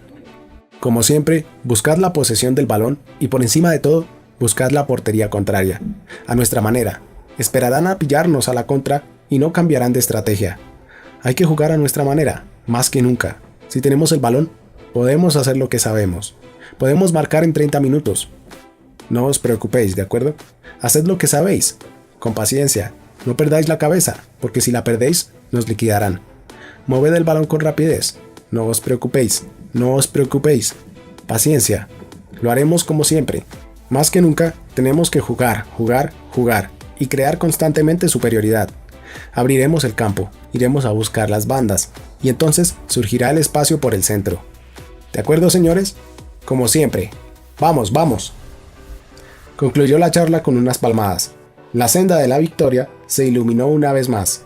Como siempre, buscad la posesión del balón y por encima de todo, buscad la portería contraria, a nuestra manera. Esperarán a pillarnos a la contra y no cambiarán de estrategia. Hay que jugar a nuestra manera, más que nunca. Si tenemos el balón, podemos hacer lo que sabemos. Podemos marcar en 30 minutos. No os preocupéis, ¿de acuerdo? Haced lo que sabéis, con paciencia. No perdáis la cabeza, porque si la perdéis, nos liquidarán. Moved el balón con rapidez. No os preocupéis, no os preocupéis. Paciencia. Lo haremos como siempre. Más que nunca, tenemos que jugar, jugar, jugar y crear constantemente superioridad. Abriremos el campo, iremos a buscar las bandas y entonces surgirá el espacio por el centro. ¿De acuerdo, señores? Como siempre. ¡Vamos, vamos! Concluyó la charla con unas palmadas. La senda de la victoria se iluminó una vez más.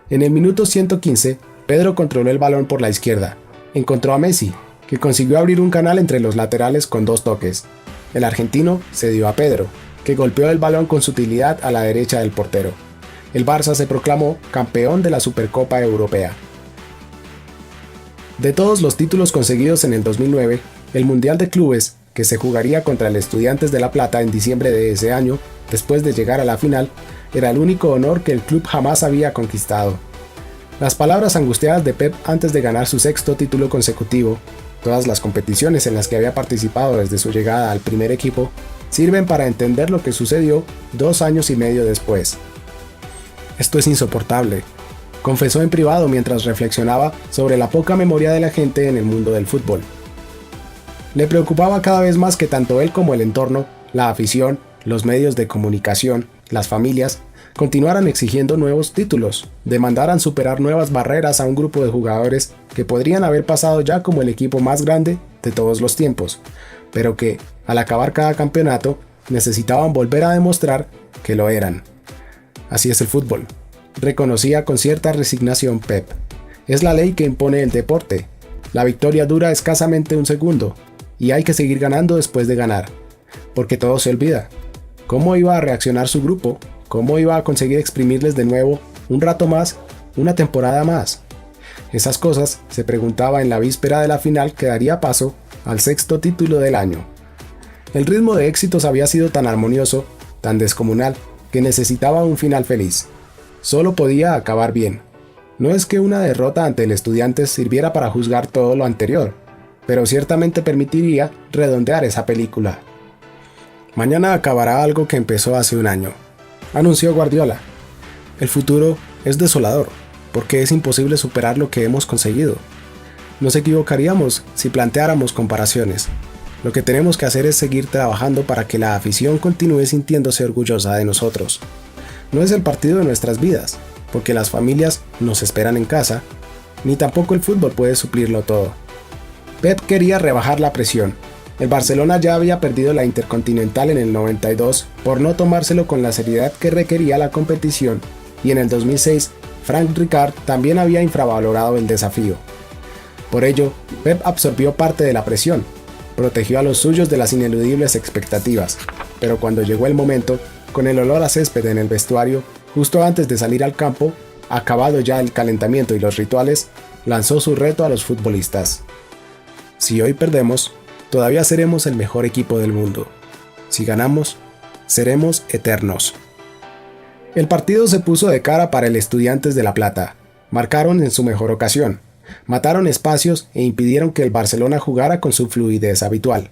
En el minuto 115, Pedro controló el balón por la izquierda. Encontró a Messi, que consiguió abrir un canal entre los laterales con 2 toques. El argentino cedió a Pedro, que golpeó el balón con sutilidad a la derecha del portero. El Barça se proclamó campeón de la Supercopa Europea. De todos los títulos conseguidos en el 2009, el Mundial de Clubes, que se jugaría contra el Estudiantes de La Plata en diciembre de ese año, después de llegar a la final, era el único honor que el club jamás había conquistado. Las palabras angustiadas de Pep antes de ganar su 6º título consecutivo, todas las competiciones en las que había participado desde su llegada al primer equipo, sirven para entender lo que sucedió 2 años y medio después. Esto es insoportable, confesó en privado mientras reflexionaba sobre la poca memoria de la gente en el mundo del fútbol. Le preocupaba cada vez más que tanto él como el entorno, la afición, los medios de comunicación, las familias, continuaran exigiendo nuevos títulos, demandaran superar nuevas barreras a un grupo de jugadores que podrían haber pasado ya como el equipo más grande de todos los tiempos, pero que, al acabar cada campeonato, necesitaban volver a demostrar que lo eran. Así es el fútbol, reconocía con cierta resignación Pep. Es la ley que impone el deporte. La victoria dura escasamente un segundo, y hay que seguir ganando después de ganar, porque todo se olvida. ¿Cómo iba a reaccionar su grupo? ¿Cómo iba a conseguir exprimirles de nuevo un rato más, una temporada más? Esas cosas se preguntaba en la víspera de la final que daría paso al 6º título del año. El ritmo de éxitos había sido tan armonioso, tan descomunal, que necesitaba un final feliz. Solo podía acabar bien. No es que una derrota ante el Estudiantes sirviera para juzgar todo lo anterior, pero ciertamente permitiría redondear esa película. Mañana acabará algo que empezó hace un año, anunció Guardiola. El futuro es desolador, porque es imposible superar lo que hemos conseguido. Nos equivocaríamos si planteáramos comparaciones. Lo que tenemos que hacer es seguir trabajando para que la afición continúe sintiéndose orgullosa de nosotros. No es el partido de nuestras vidas, porque las familias nos esperan en casa, ni tampoco el fútbol puede suplirlo todo. Pep quería rebajar la presión. El Barcelona ya había perdido la Intercontinental en el 92 por no tomárselo con la seriedad que requería la competición, y en el 2006 Frank Rijkaard también había infravalorado el desafío. Por ello, Pep absorbió parte de la presión, protegió a los suyos de las ineludibles expectativas, pero cuando llegó el momento, con el olor a césped en el vestuario, justo antes de salir al campo, acabado ya el calentamiento y los rituales, lanzó su reto a los futbolistas. Si hoy perdemos, todavía seremos el mejor equipo del mundo. Si ganamos, seremos eternos. El partido se puso de cara para el Estudiantes de La Plata. Marcaron en su mejor ocasión, mataron espacios e impidieron que el Barcelona jugara con su fluidez habitual.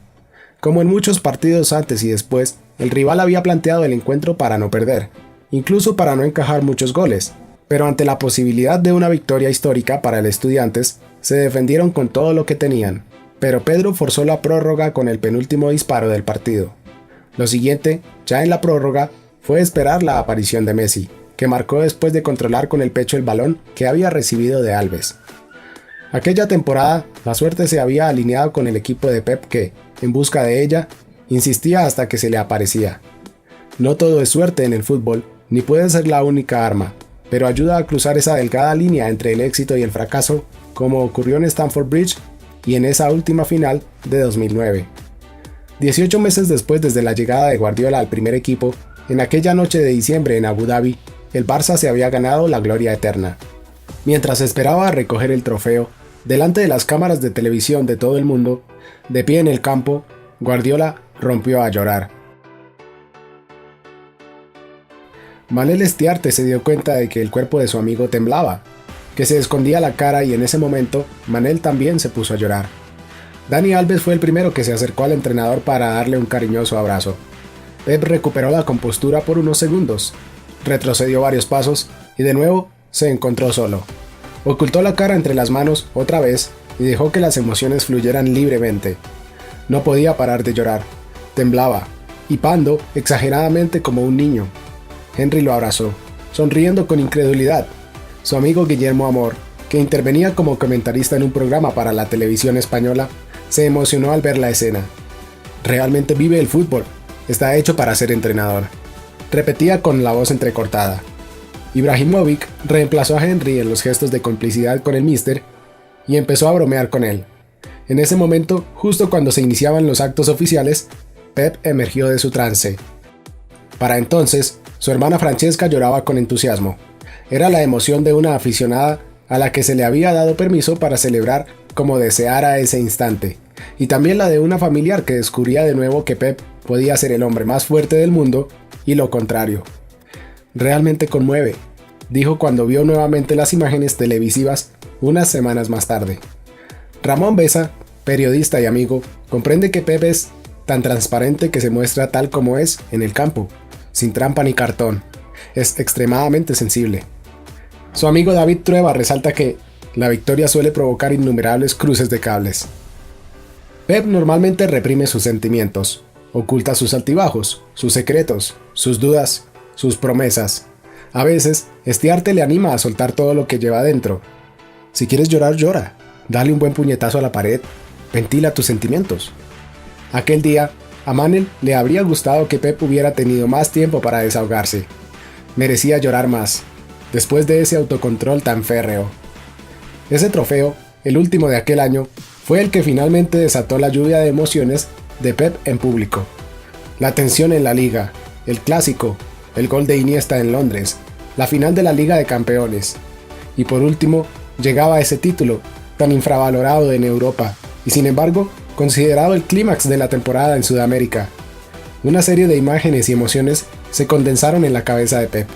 Como en muchos partidos antes y después, el rival había planteado el encuentro para no perder, incluso para no encajar muchos goles, pero ante la posibilidad de una victoria histórica para el Estudiantes, se defendieron con todo lo que tenían, pero Pedro forzó la prórroga con el penúltimo disparo del partido. Lo siguiente, ya en la prórroga, fue esperar la aparición de Messi, que marcó después de controlar con el pecho el balón que había recibido de Alves. Aquella temporada, la suerte se había alineado con el equipo de Pep que, en busca de ella, insistía hasta que se le aparecía. No todo es suerte en el fútbol, ni puede ser la única arma, pero ayuda a cruzar esa delgada línea entre el éxito y el fracaso, como ocurrió en Stamford Bridge y en esa última final de 2009. 18 meses después desde la llegada de Guardiola al primer equipo, en aquella noche de diciembre en Abu Dhabi, el Barça se había ganado la gloria eterna. Mientras esperaba recoger el trofeo, delante de las cámaras de televisión de todo el mundo, de pie en el campo, Guardiola rompió a llorar. Manel Estiarte se dio cuenta de que el cuerpo de su amigo temblaba, que se escondía la cara y en ese momento Manel también se puso a llorar. Dani Alves fue el primero que se acercó al entrenador para darle un cariñoso abrazo. Pep recuperó la compostura por unos segundos, retrocedió varios pasos y de nuevo se encontró solo. Ocultó la cara entre las manos otra vez y dejó que las emociones fluyeran libremente. No podía parar de llorar, temblaba, hipando exageradamente como un niño. Henry lo abrazó, sonriendo con incredulidad. Su amigo Guillermo Amor, que intervenía como comentarista en un programa para la televisión española, se emocionó al ver la escena. Realmente vive el fútbol, está hecho para ser entrenador, repetía con la voz entrecortada. Ibrahimovic reemplazó a Henry en los gestos de complicidad con el míster y empezó a bromear con él. En ese momento, justo cuando se iniciaban los actos oficiales, Pep emergió de su trance. Para entonces, su hermana Francesca lloraba con entusiasmo. Era la emoción de una aficionada a la que se le había dado permiso para celebrar como deseara ese instante, y también la de una familiar que descubría de nuevo que Pep podía ser el hombre más fuerte del mundo, y lo contrario. Realmente conmueve, dijo cuando vio nuevamente las imágenes televisivas unas semanas más tarde. Ramón Besa, periodista y amigo, comprende que Pep es tan transparente que se muestra tal como es en el campo, sin trampa ni cartón. Es extremadamente sensible. Su amigo David Trueba resalta que la victoria suele provocar innumerables cruces de cables. Pep normalmente reprime sus sentimientos, oculta sus altibajos, sus secretos, sus dudas, sus promesas. A veces, Estiarte le anima a soltar todo lo que lleva dentro. Si quieres llorar, llora. Dale un buen puñetazo a la pared. Ventila tus sentimientos. Aquel día, a Manel le habría gustado que Pep hubiera tenido más tiempo para desahogarse. Merecía llorar más, después de ese autocontrol tan férreo. Ese trofeo, el último de aquel año, fue el que finalmente desató la lluvia de emociones de Pep en público. La tensión en la liga, el clásico, el gol de Iniesta en Londres, la final de la Liga de Campeones. Y por último, llegaba ese título, tan infravalorado en Europa, y sin embargo, considerado el clímax de la temporada en Sudamérica. Una serie de imágenes y emociones se condensaron en la cabeza de Pep.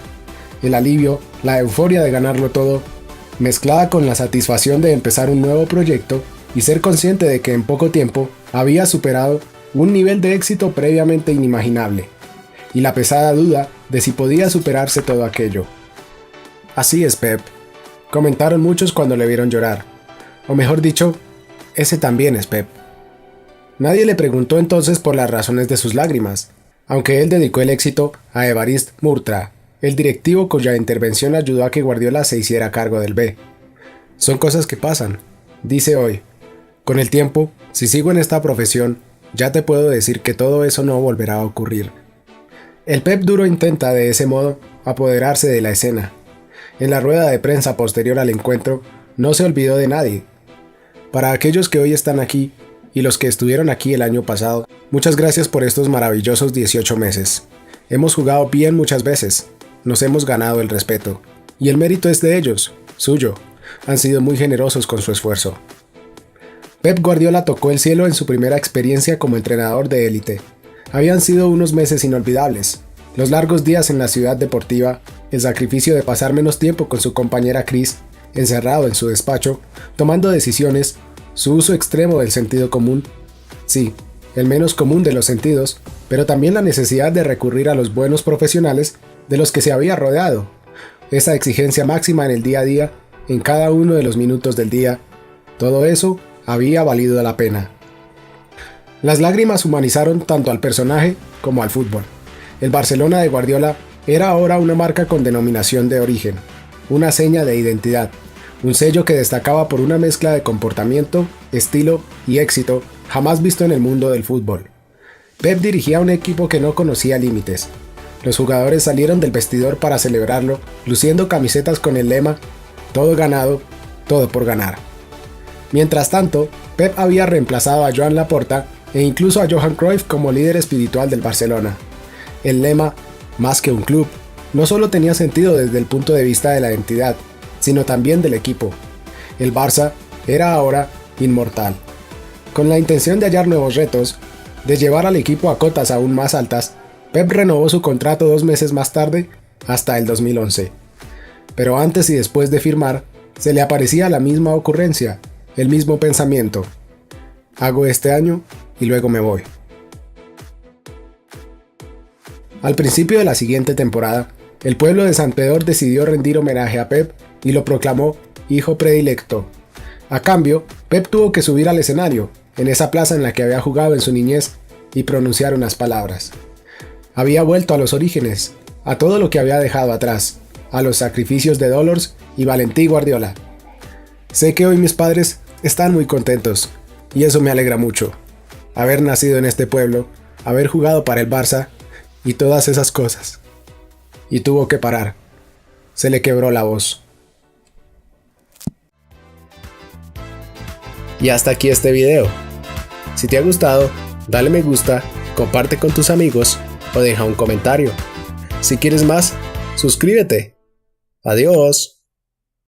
El alivio, la euforia de ganarlo todo, mezclada con la satisfacción de empezar un nuevo proyecto y ser consciente de que en poco tiempo había superado un nivel de éxito previamente inimaginable, y la pesada duda de si podía superarse todo aquello. Así es Pep, comentaron muchos cuando le vieron llorar, o mejor dicho, ese también es Pep. Nadie le preguntó entonces por las razones de sus lágrimas, aunque él dedicó el éxito a Evarist Murtra, el directivo cuya intervención ayudó a que Guardiola se hiciera cargo del B. Son cosas que pasan, dice hoy. Con el tiempo, si sigo en esta profesión, ya te puedo decir que todo eso no volverá a ocurrir. El Pep duro intenta de ese modo apoderarse de la escena. En la rueda de prensa posterior al encuentro, no se olvidó de nadie. Para aquellos que hoy están aquí, y los que estuvieron aquí el año pasado, muchas gracias por estos maravillosos 18 meses. Hemos jugado bien muchas veces, nos hemos ganado el respeto, y el mérito es de ellos, suyo. Han sido muy generosos con su esfuerzo. Pep Guardiola tocó el cielo en su primera experiencia como entrenador de élite. Habían sido unos meses inolvidables. Los largos días en la ciudad deportiva, el sacrificio de pasar menos tiempo con su compañera Chris, encerrado en su despacho, tomando decisiones, su uso extremo del sentido común. Sí, el menos común de los sentidos, pero también la necesidad de recurrir a los buenos profesionales de los que se había rodeado. Esa exigencia máxima en el día a día, en cada uno de los minutos del día, todo eso había valido la pena. Las lágrimas humanizaron tanto al personaje como al fútbol. El Barcelona de Guardiola era ahora una marca con denominación de origen, una seña de identidad, un sello que destacaba por una mezcla de comportamiento, estilo y éxito jamás visto en el mundo del fútbol. Pep dirigía un equipo que no conocía límites. Los jugadores salieron del vestidor para celebrarlo, luciendo camisetas con el lema "Todo ganado, todo por ganar". Mientras tanto, Pep había reemplazado a Joan Laporta e incluso a Johan Cruyff como líder espiritual del Barcelona. El lema "Más que un club" no solo tenía sentido desde el punto de vista de la entidad, sino también del equipo. El Barça era ahora inmortal. Con la intención de hallar nuevos retos, de llevar al equipo a cotas aún más altas, Pep renovó su contrato 2 meses más tarde, hasta el 2011. Pero antes y después de firmar, se le aparecía la misma ocurrencia, el mismo pensamiento. Hago este año y luego me voy. Al principio de la siguiente temporada, el pueblo de Santpedor decidió rendir homenaje a Pep y lo proclamó hijo predilecto. A cambio, Pep tuvo que subir al escenario, en esa plaza en la que había jugado en su niñez, y pronunciar unas palabras. Había vuelto a los orígenes, a todo lo que había dejado atrás, a los sacrificios de Dolors y Valentí Guardiola. Sé que hoy mis padres están muy contentos, y eso me alegra mucho. Haber nacido en este pueblo, haber jugado para el Barça, y todas esas cosas. Y tuvo que parar. Se le quebró la voz. Y hasta aquí este video. Si te ha gustado, dale me gusta, comparte con tus amigos o deja un comentario. Si quieres más, suscríbete. Adiós.